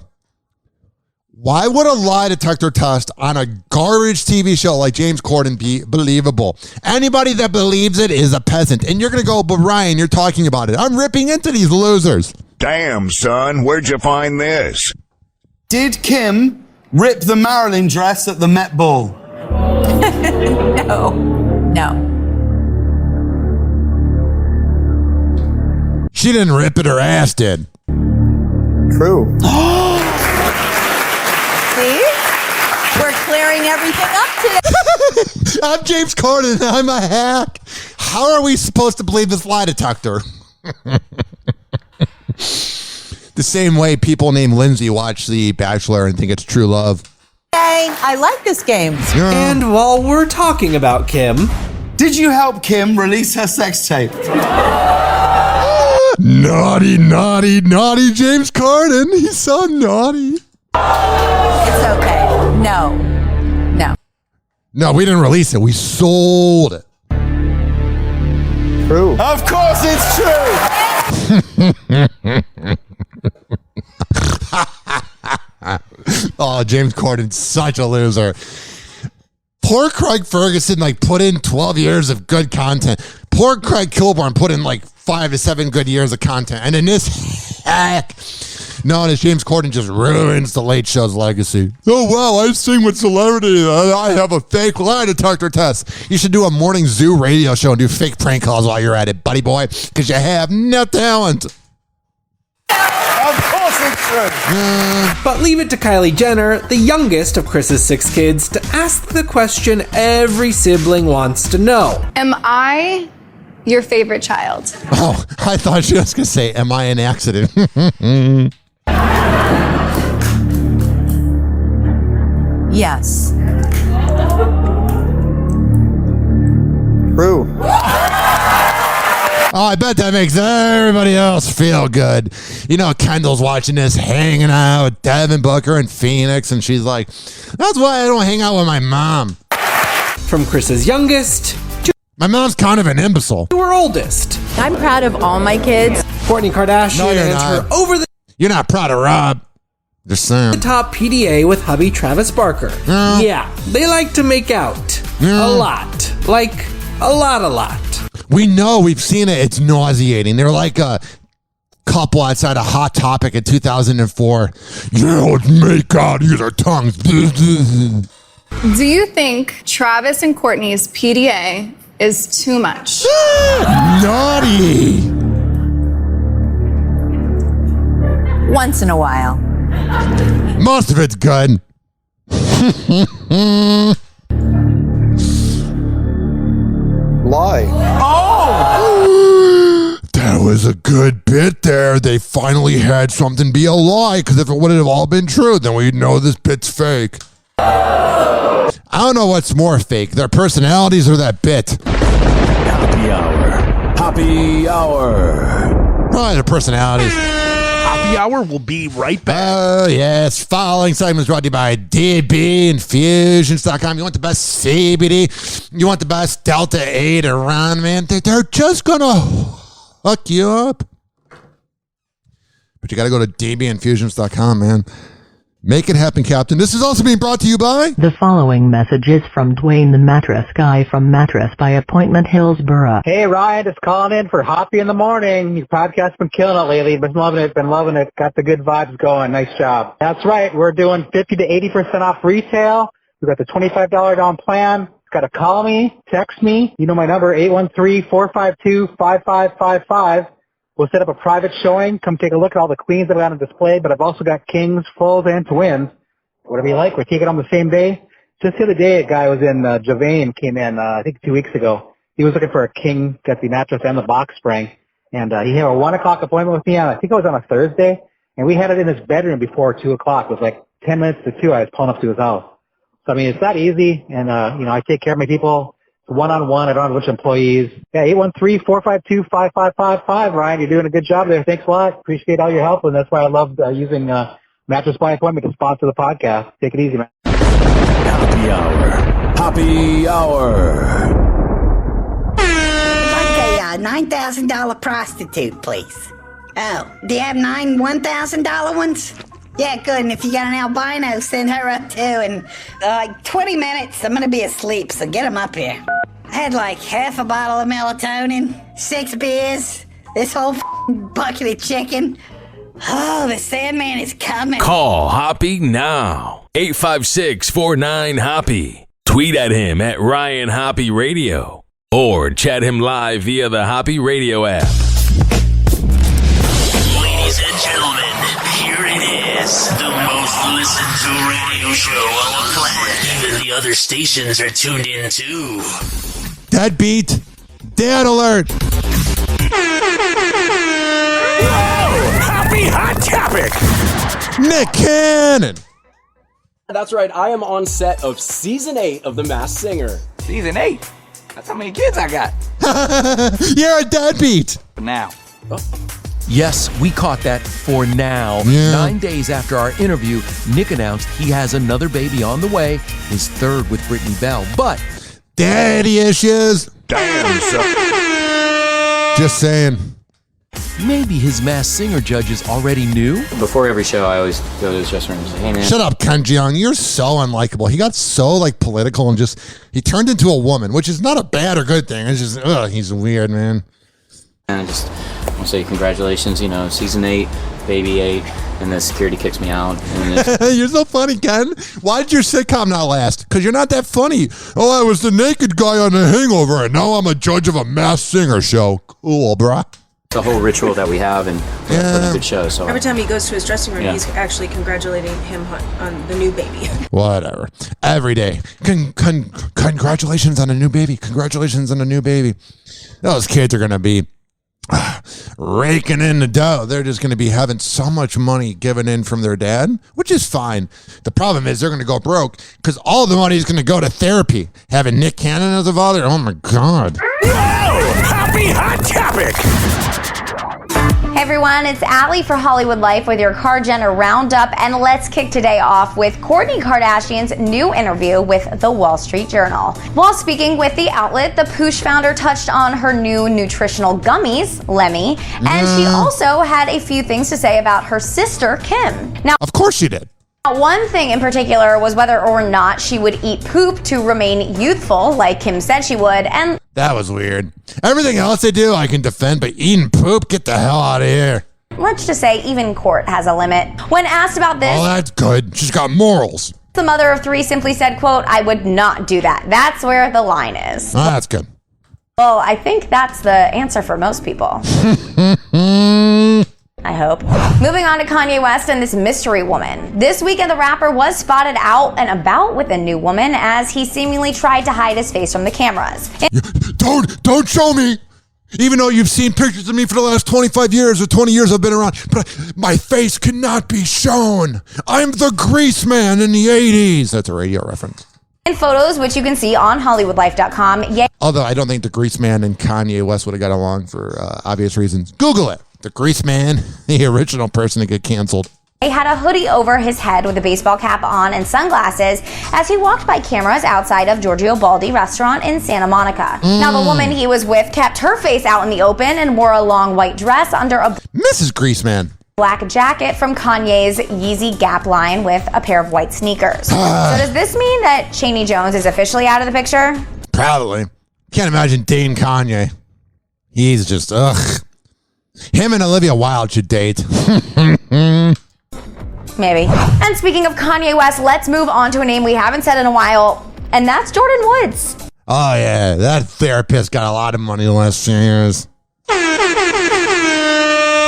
Why would a lie detector test on a garbage TV show like James Corden be believable? Anybody that believes it is a peasant. And you're going to go, but Ryan, you're talking about it. I'm ripping into these losers. Damn, son, where'd you find this? Did Kim rip the Marilyn dress at the Met Ball? No. She didn't rip it, her ass did. True. See? We're clearing everything up today. I'm James Corden. I'm a hack. How are we supposed to believe this lie detector? The same way people named Lindsay watch The Bachelor and think it's true love. Hey, I like this game. Yeah. And while we're talking about Kim, did you help Kim release her sex tape? Naughty James Corden. He's so naughty. It's okay. No. No, we didn't release it. We sold it. True. Of course it's true. Oh, James Corden's such a loser. Poor Craig Ferguson put in 12 years of good content. Poor Craig Kilborn put in 5 to 7 good years of content. And then this hack known as James Corden just ruins the Late Show's legacy. Oh, wow, I sing with celebrity. I have a fake lie detector test. You should do a morning zoo radio show and do fake prank calls while you're at it, buddy boy, because you have no talent. Of course it's true. But leave it to Kylie Jenner, the youngest of Chris's 6 kids, to ask the question every sibling wants to know. Am I your favorite child? Oh, I thought she was going to say, am I an accident? Yes. True. Oh, I bet that makes everybody else feel good. You know, Kendall's watching this, hanging out with Devin Booker in Phoenix, and she's like, that's why I don't hang out with my mom. From Chris's youngest My mom's kind of an imbecile. to her oldest. I'm proud of all my kids. Kourtney Kardashian No, you're and not. her over You're not proud of Rob. Just saying. the top PDA with hubby Travis Barker. Yeah, they like to make out. A lot. Like, a lot. We know, we've seen it. It's nauseating. They're like a couple outside a Hot Topic in 2004. Yeah, let's make out, use our tongues. Do you think Travis and Kourtney's PDA is too much? Naughty. Once in a while. Most of it's good. Lie. Oh! That was a good bit there. They finally had something be a lie, because if it would have all been true, then we'd know this bit's fake. I don't know what's more fake, their personalities or that bit. Happy Hour. Happy Hour. Probably their personalities. Happy Hour will be right back. Oh, yes. Following segment is brought to you by DBinfusions.com. You want the best CBD? You want the best Delta 8 around, man? They're just going to hook you up. But you got to go to DBinfusions.com, man. Make it happen, Captain. This is also being brought to you by... The following message is from Dwayne the Mattress Guy from Mattress by Appointment Hillsborough. Hey, Ryan, just calling in for Hoppe In The Morning. Your podcast's been killing it lately. Been loving it. Got the good vibes going. Nice job. That's right. We're doing 50 to 80% off retail. We've got the $25 down plan. Got to call me, text me. You know my number, 813-452-5555. We'll set up a private showing. Come take a look at all the queens that we got on display, but I've also got kings, fulls, and twins. Whatever you like. We're taking on the same day. Just the other day, a guy was in Javane, came in, I think 2 weeks ago. He was looking for a king, got the mattress and the box spring. And he had a 1 o'clock appointment with me on, I think it was on a Thursday. And we had it in his bedroom before 2 o'clock. It was like 10 minutes to 2. I was pulling up to his house. So, I mean, it's not easy. And, I take care of my people. One-on-one. I don't have a bunch of employees. Yeah, 813-452-5555. Ryan, you're doing a good job there. Thanks a lot. Appreciate all your help, and that's why I love using Mattress by Appointment to sponsor the podcast. Take it easy, man. Happy Hour. Happy Hour. Like a $9,000 prostitute, please. Oh, do you have 9 $1,000 ones? Yeah, good. And if you got an albino, send her up too. And 20 minutes, I'm going to be asleep, so get them up here. I had like half a bottle of melatonin, 6 beers, this whole bucket of chicken. Oh, the Sandman is coming. Call Hoppe now. 856-49-HOPPE. Tweet at him at Ryan Hoppe Radio. Or chat him live via the Hoppe Radio app. Ladies and gentlemen, here it is. The most listened to radio show on the planet. Even the other stations are tuned in too. Deadbeat. Dad alert. Happy Hot Topic. Nick Cannon. That's right. I am on set of season 8 of The Masked Singer. Season 8? That's how many kids I got. You're a deadbeat. For now. Oh. Yes, we caught that for now. Yeah. 9 days after our interview, Nick announced he has another baby on the way, his third with Brittany Bell. But daddy issues. Damn, son. Just saying. Maybe his Masked Singer judges already knew. Before every show, I always go to his dressing room and say, hey, man. Shut up, Ken Jeong. You're so unlikable. He got so political and he turned into a woman, which is not a bad or good thing. It's just, he's weird, man. And I just want to say congratulations, season 8, baby 8, and the security kicks me out. And you're so funny, Ken. Why did your sitcom not last? Because you're not that funny. Oh, I was the naked guy on The Hangover, and now I'm a judge of a Masked Singer show. Cool, bruh. It's a whole ritual that we have, and we have a good show. So every time he goes to his dressing room, he's actually congratulating him on the new baby. Whatever. Every day. Congratulations on a new baby. Congratulations on a new baby. Those kids are going to be raking in the dough. They're just going to be having so much money given in from their dad, which is fine. The problem is they're going to go broke because all the money is going to go to therapy. Having Nick Cannon as a father, oh my God. Whoa! Happy Hot Topic! Hey everyone, it's Allie for Hollywood Life with your Kar-Jenner Roundup, and let's kick today off with Kourtney Kardashian's new interview with the Wall Street Journal. While speaking with the outlet, the Poosh founder touched on her new nutritional gummies, Lemmy, and she also had a few things to say about her sister, Kim. Now, of course she did. One thing in particular was whether or not she would eat poop to remain youthful, like Kim said she would, and that was weird. Everything else they do, I can defend, but eating poop, get the hell out of here. let's just say even Court has a limit. When asked about this, oh, that's good. She's got morals. The mother of three simply said, quote, "I would not do that. That's where the line is." Oh, that's good. Well, I think that's the answer for most people. I hope. Moving on to Kanye West and this mystery woman. This weekend, the rapper was spotted out and about with a new woman as he seemingly tried to hide his face from the cameras. Don't show me! Even though you've seen pictures of me for the last 25 years or 20 years I've been around, but my face cannot be shown. I'm the grease man in the 80s. That's a radio reference. In photos, which you can see on HollywoodLife.com. Although I don't think the grease man and Kanye West would have got along for obvious reasons. Google it. The grease man, the original person to get canceled. He had a hoodie over his head with a baseball cap on and sunglasses as he walked by cameras outside of Giorgio Baldi restaurant in Santa Monica. Now, the woman he was with kept her face out in the open and wore a long white dress under a Mrs. Greaseman black jacket from Kanye's Yeezy Gap line with a pair of white sneakers. So does this mean that Cheney Jones is officially out of the picture? Probably. Can't imagine dating Kanye. He's just, ugh. Him and Olivia Wilde should date. Maybe. And speaking of Kanye West, let's move on to a name we haven't said in a while, and that's Jordan Woods. Oh, yeah. That therapist got a lot of money the last few years.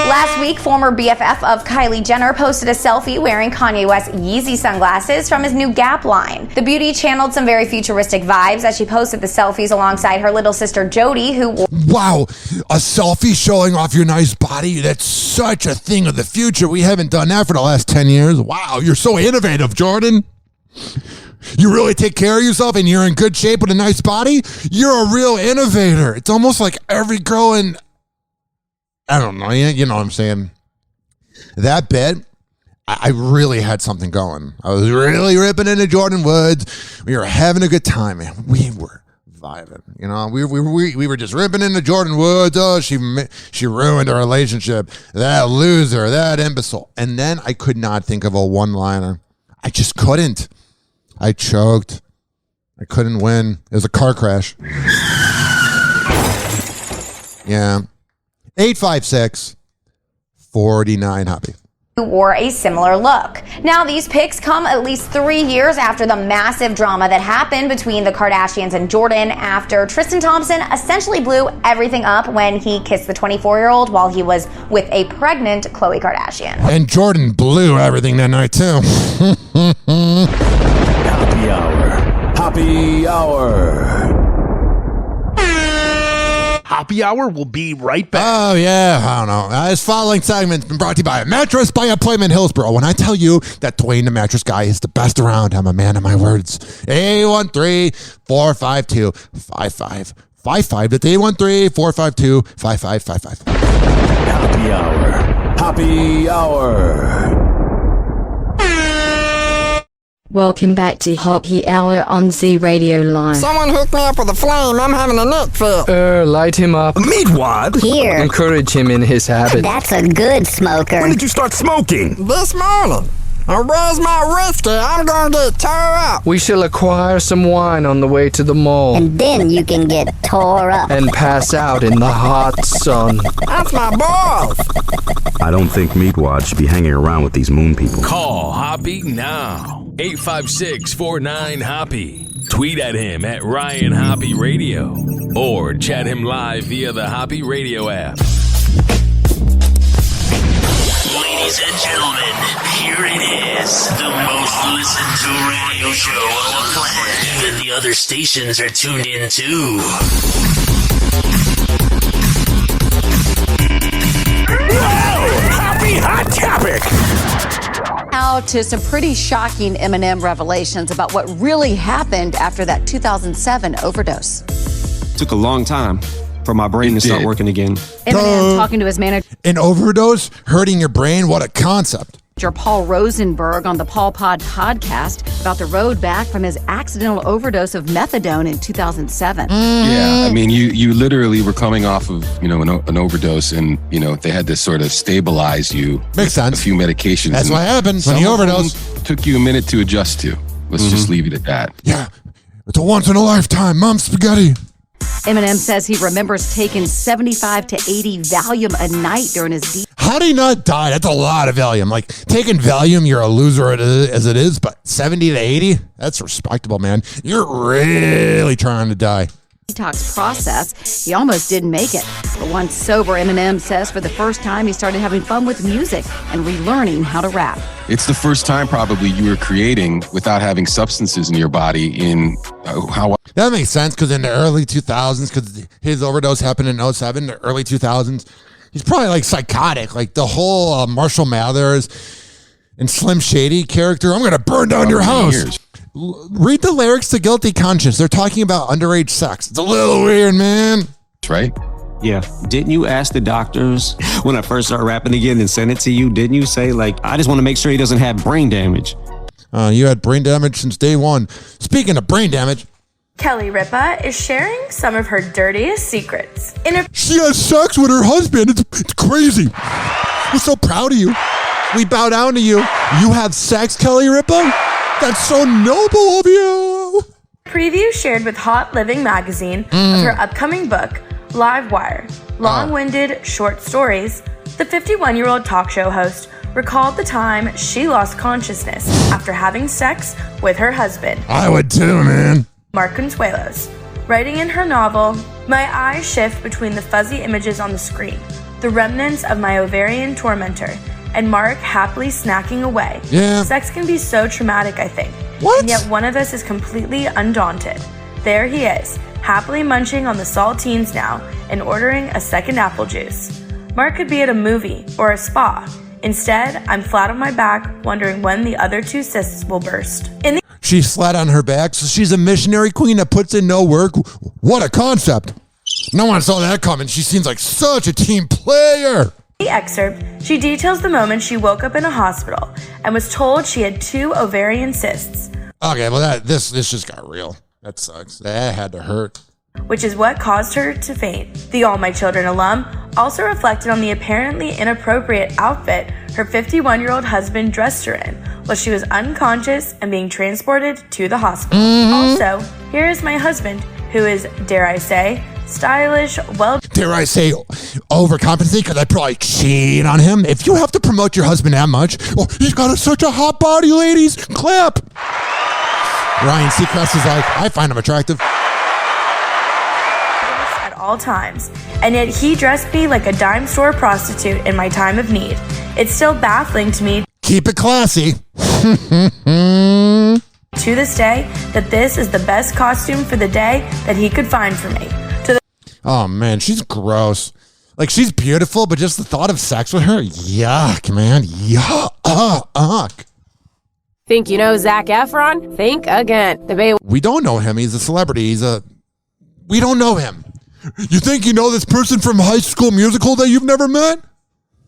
Last week, former BFF of Kylie Jenner posted a selfie wearing Kanye West's Yeezy sunglasses from his new Gap line. The beauty channeled some very futuristic vibes as she posted the selfies alongside her little sister Jody, who Wow, a selfie showing off your nice body? That's such a thing of the future. We haven't done that for the last 10 years. Wow, you're so innovative, Jordan. You really take care of yourself and you're in good shape with a nice body? You're a real innovator. It's almost like every girl in... I don't know, you know what I'm saying? That bit, I really had something going. I was really ripping into Jordan Woods. We were having a good time, man. We were vibing, you know? We were just ripping into Jordan Woods. Oh, she ruined our relationship. That loser, that imbecile. And then I could not think of a one-liner. I just couldn't. I choked. I couldn't win. It was a car crash. Yeah. 856-49 Hoppe. who wore a similar look. Now, these pics come at least 3 years after the massive drama that happened between the Kardashians and Jordan after Tristan Thompson essentially blew everything up when he kissed the 24-year-old while he was with a pregnant Khloe Kardashian. And Jordan blew everything that night, too. Hoppe Hour. Hoppe Hour. Hoppe Hour will be right back. Oh, yeah. I don't know. This following segment's been brought to you by Mattress by Appointment Hillsborough. When I tell you that Dwayne the Mattress Guy is the best around, I'm a man of my words. 813-452-5555. That's 813-452-5555. Hoppe Hour. Hoppe Hour. Welcome back to Hoppe Hour on Z Radio Live. Someone hook me up with a flame. I'm having a neck fit. Light him up. Meatwad? Here. Encourage him in his habit. That's a good smoker. When did you start smoking? This morning. Where's my whiskey? I'm gonna get tore up. We shall acquire some wine on the way to the mall. And then you can get tore up. And pass out in the hot sun. That's my balls. I don't think Meatwad should be hanging around with these moon people. Call Hoppe now. 856-49-HOPPE. Tweet at him at Ryan Hoppe Radio. Or chat him live via the Hoppe Radio app. Ladies and gentlemen, here it is. The most listened to radio show on the planet. Even the other stations are tuned in too. Whoa! Hoppe Hot Topic! Now to some pretty shocking M&M revelations about what really happened after that 2007 overdose. Took a long time, for my brain to start working again. Eminem talking to his manager An overdose hurting your brain? What a concept. Paul Rosenberg on the Paul Pod podcast about the road back from his accidental overdose of methadone in 2007. Yeah, I mean, you literally were coming off of, an overdose, and, they had to sort of stabilize you. Makes sense. A few medications. That's what happens when you overdose. Took you a minute to adjust to. Let's just leave it at that. Yeah, it's a once-in-a-lifetime. Mom spaghetti. Eminem says he remembers taking 75 to 80 Valium a night during his How do you not die? That's a lot of Valium. Like, taking Valium, you're a loser as it is, but 70 to 80? That's respectable, man. You're really trying to die. detox process. He almost didn't make it. But once sober, Eminem says for the first time he started having fun with music and relearning how to rap. It's the first time probably you were creating without having substances in your body in how... That makes sense, because in the early 2000s, because his overdose happened in 07, the early 2000s, he's probably like psychotic. Like the whole Marshall Mathers and Slim Shady character, I'm going to burn down your house. Read the lyrics to Guilty Conscience. They're talking about underage sex. It's a little weird, man. That's right. Yeah. Didn't you ask the doctors when I first started rapping again and sent it to you? Didn't you say, like, I just want to make sure he doesn't have brain damage? You had brain damage since day one. Speaking of brain damage, Kelly Ripa is sharing some of her dirtiest secrets. She has sex with her husband. It's crazy. We're so proud of you. We bow down to you. You have sex, Kelly Ripa? That's so noble of you. Preview shared with Hot Living magazine of her upcoming book, Live Wire, Long-Winded Short Stories. The 51-year-old talk show host recalled the time she lost consciousness after having sex with her husband. I would too, man. Mark Consuelos. Writing in her novel, my eyes shift between the fuzzy images on the screen, the remnants of my ovarian tormentor, and Mark happily snacking away. Yeah. Sex can be so traumatic, I think. What? And yet one of us is completely undaunted. There he is, happily munching on the saltines now and ordering a second apple juice. Mark could be at a movie or a spa. Instead, I'm flat on my back, wondering when the other two cysts will burst. She's flat on her back, so she's a missionary queen that puts in no work. What a concept. No one saw that coming. She seems like such a team player. In the excerpt, she details the moment she woke up in a hospital and was told she had 2 ovarian cysts. Okay, well, this just got real. That sucks. That had to hurt. Which is what caused her to faint. The All My Children alum also reflected on the apparently inappropriate outfit her 51-year-old husband dressed her in while she was unconscious and being transported to the hospital. Also, here is my husband, who is, dare I say, stylish, Dare I say overcompensate, because I'd probably cheat on him. If you have to promote your husband that much, he's got such a hot body, ladies. Clap. Ryan Seacrest is like, I find him attractive. At all times, and yet he dressed me like a dime store prostitute in my time of need. It's still baffling to me. Keep it classy. To this day, that this is the best costume for the day that he could find for me. Oh, man, she's gross. Like, she's beautiful, but just the thought of sex with her, yuck, man. Yuck. Think you know Zac Efron? Think again. We don't know him. He's a celebrity. We don't know him. You think you know this person from High School Musical that you've never met?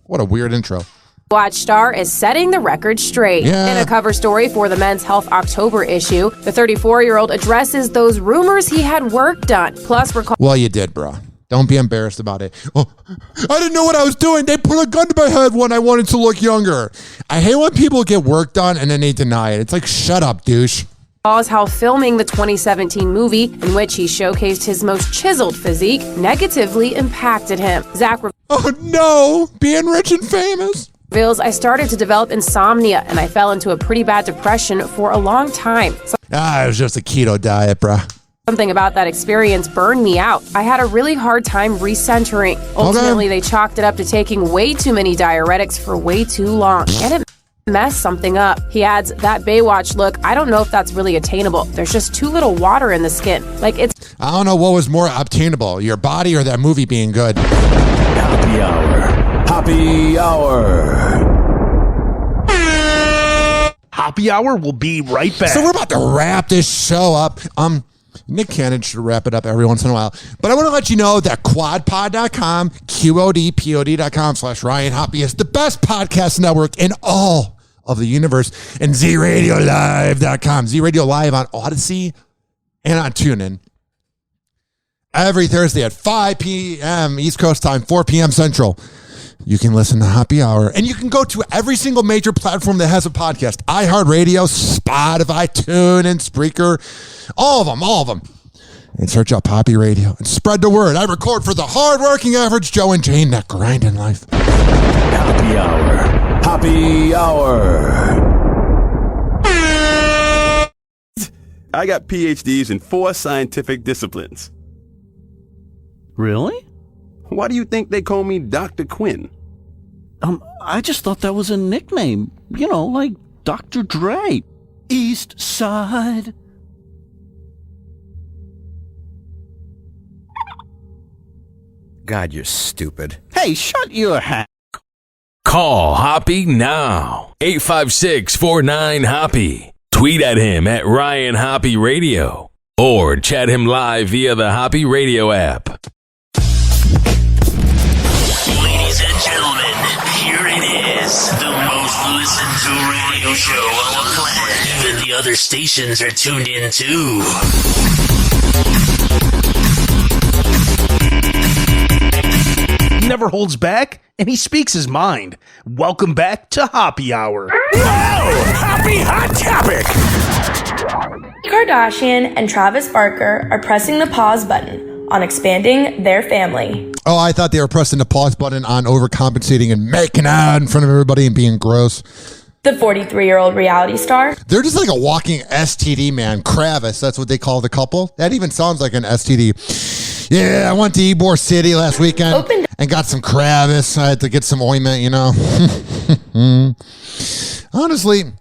What a weird intro. Baywatch star is setting the record straight. Yeah. In a cover story for the Men's Health October issue, the 34-year-old addresses those rumors he had work done. Plus, Well, you did, bro. Don't be embarrassed about it. Oh, I didn't know what I was doing. They put a gun to my head when I wanted to look younger. I hate when people get work done and then they deny it. It's like, shut up, douche. recalls how filming the 2017 movie, in which he showcased his most chiseled physique, negatively impacted him. Zac Oh no, being rich and famous. Reveals, I started to develop insomnia and I fell into a pretty bad depression for a long time. It was just a keto diet, bruh. Something about that experience burned me out. I had a really hard time recentering. Ultimately, they chalked it up to taking way too many diuretics for way too long. And it messed something up. He adds, that Baywatch look, I don't know if that's really attainable. There's just too little water in the skin. I don't know what was more obtainable, your body or that movie being good. Happy Hour. Happy Hour. Happy Hour will be right back. So we're about to wrap this show up. Nick Cannon should wrap it up every once in a while. But I want to let you know that quadpod.com, QODPOD.com/Ryan Hoppe is the best podcast network in all of the universe. And ZRadioLive.com. ZRadio Live on Odyssey and on TuneIn. Every Thursday at 5 p.m. East Coast time, 4 p.m. Central. You can listen to Hoppe Hour. And you can go to every single major platform that has a podcast. iHeartRadio, Spotify, TuneIn, Spreaker. All of them. And search up Hoppe Radio and spread the word. I record for the hardworking average Joe and Jane that grind in life. Hoppe Hour. Hoppe Hour. I got PhDs in 4 scientific disciplines. Really? Why do you think they call me Dr. Quinn? I just thought that was a nickname. You know, like Dr. Dre. East Side. God, you're stupid. Hey, shut your hat. Call Hoppe now. 856-49-HOPPE. Tweet at him at Ryan Hoppe Radio. Or chat him live via the Hoppe Radio app. Ladies and gentlemen, here it is. The most listened to radio show on the planet. Even the other stations are tuned in too. Never holds back, and he speaks his mind. Welcome back to Hoppe Hour. Whoa! Happy Hot Topic! Kardashian and Travis Barker are pressing the pause button on expanding their family. Oh, I thought they were pressing the pause button on overcompensating and making out in front of everybody and being gross. The 43-year-old reality star. They're just like a walking STD, man. Kravis, that's what they call the couple. That even sounds like an STD. Yeah, I went to Ybor City last weekend and got some Kravis. I had to get some ointment, you know. Honestly,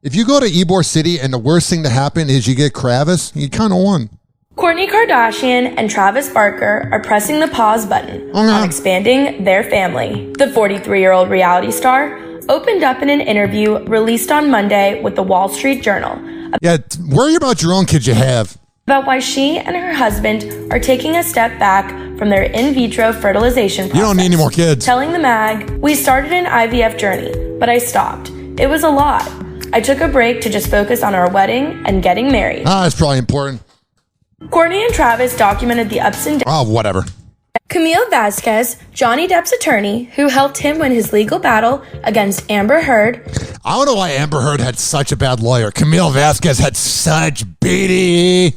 if you go to Ybor City and the worst thing to happen is you get Kravis, you kind of won. Kourtney Kardashian and Travis Barker are pressing the pause button on expanding their family. The 43-year-old reality star opened up in an interview released on Monday with the Wall Street Journal. Yeah, worry about your own kids you have. About why she and her husband are taking a step back from their in vitro fertilization process. You don't need any more kids. Telling the mag, "We started an IVF journey, but I stopped. It was a lot. I took a break to just focus on our wedding and getting married." That's probably important. Kourtney and Travis documented the ups and downs. Oh, whatever. Camille Vasquez, Johnny Depp's attorney, who helped him win his legal battle against Amber Heard. I don't know why Amber Heard had such a bad lawyer. Camille Vasquez had such beatie.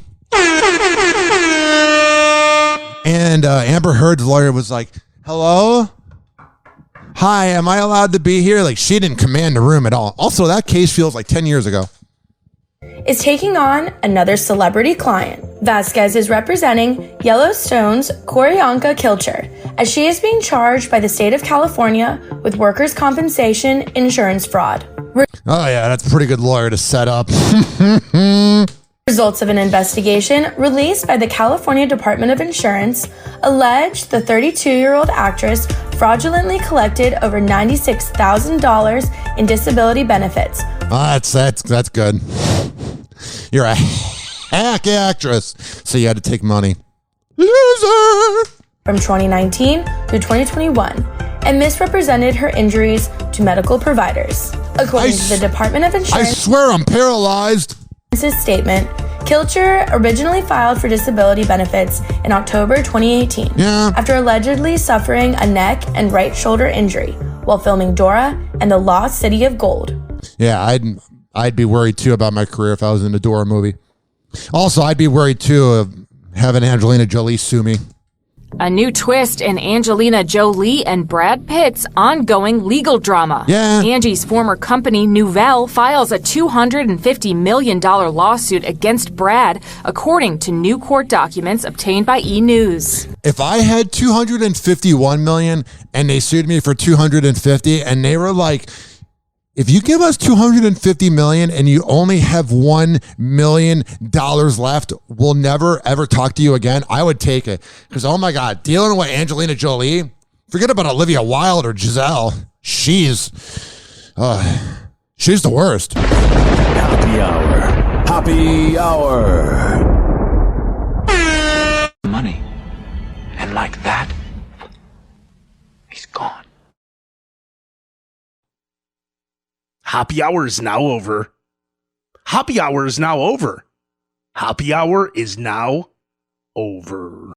And Amber Heard's lawyer was like, "Hello? Hi, am I allowed to be here?" Like, she didn't command the room at all. Also, that case feels like 10 years ago. Is taking on another celebrity client. Vasquez is representing Yellowstone's Q'orianka Kilcher, as she is being charged by the state of California with workers' compensation insurance fraud. Oh, yeah, that's a pretty good lawyer to set up. Results of an investigation released by the California Department of Insurance alleged the 32-year-old actress fraudulently collected over $96,000 in disability benefits. Oh, that's good. You're a hack actress, so you had to take money. Loser! From 2019 through 2021, and misrepresented her injuries to medical providers. According to the Department of Insurance, I swear I'm paralyzed. Statement, Kilcher originally filed for disability benefits in October 2018 after allegedly suffering a neck and right shoulder injury while filming Dora and the Lost City of Gold. Yeah, I'd be worried too about my career if I was in the Dora movie. Also, I'd be worried too of having Angelina Jolie sue me. A new twist in Angelina Jolie and Brad Pitt's ongoing legal drama. Yeah. Angie's former company, Nouvelle, files a $250 million lawsuit against Brad, according to new court documents obtained by E! News. If I had $251 million and they sued me for $250 and they were like, if you give us $250 million and you only have $1 million left, we'll never, ever talk to you again, I would take it. Because, oh my God, dealing with Angelina Jolie, forget about Olivia Wilde or Giselle. She's the worst. Hoppe Hour. Hoppe Hour. Hoppe Hour is now over. Hoppe Hour is now over. Hoppe Hour is now over.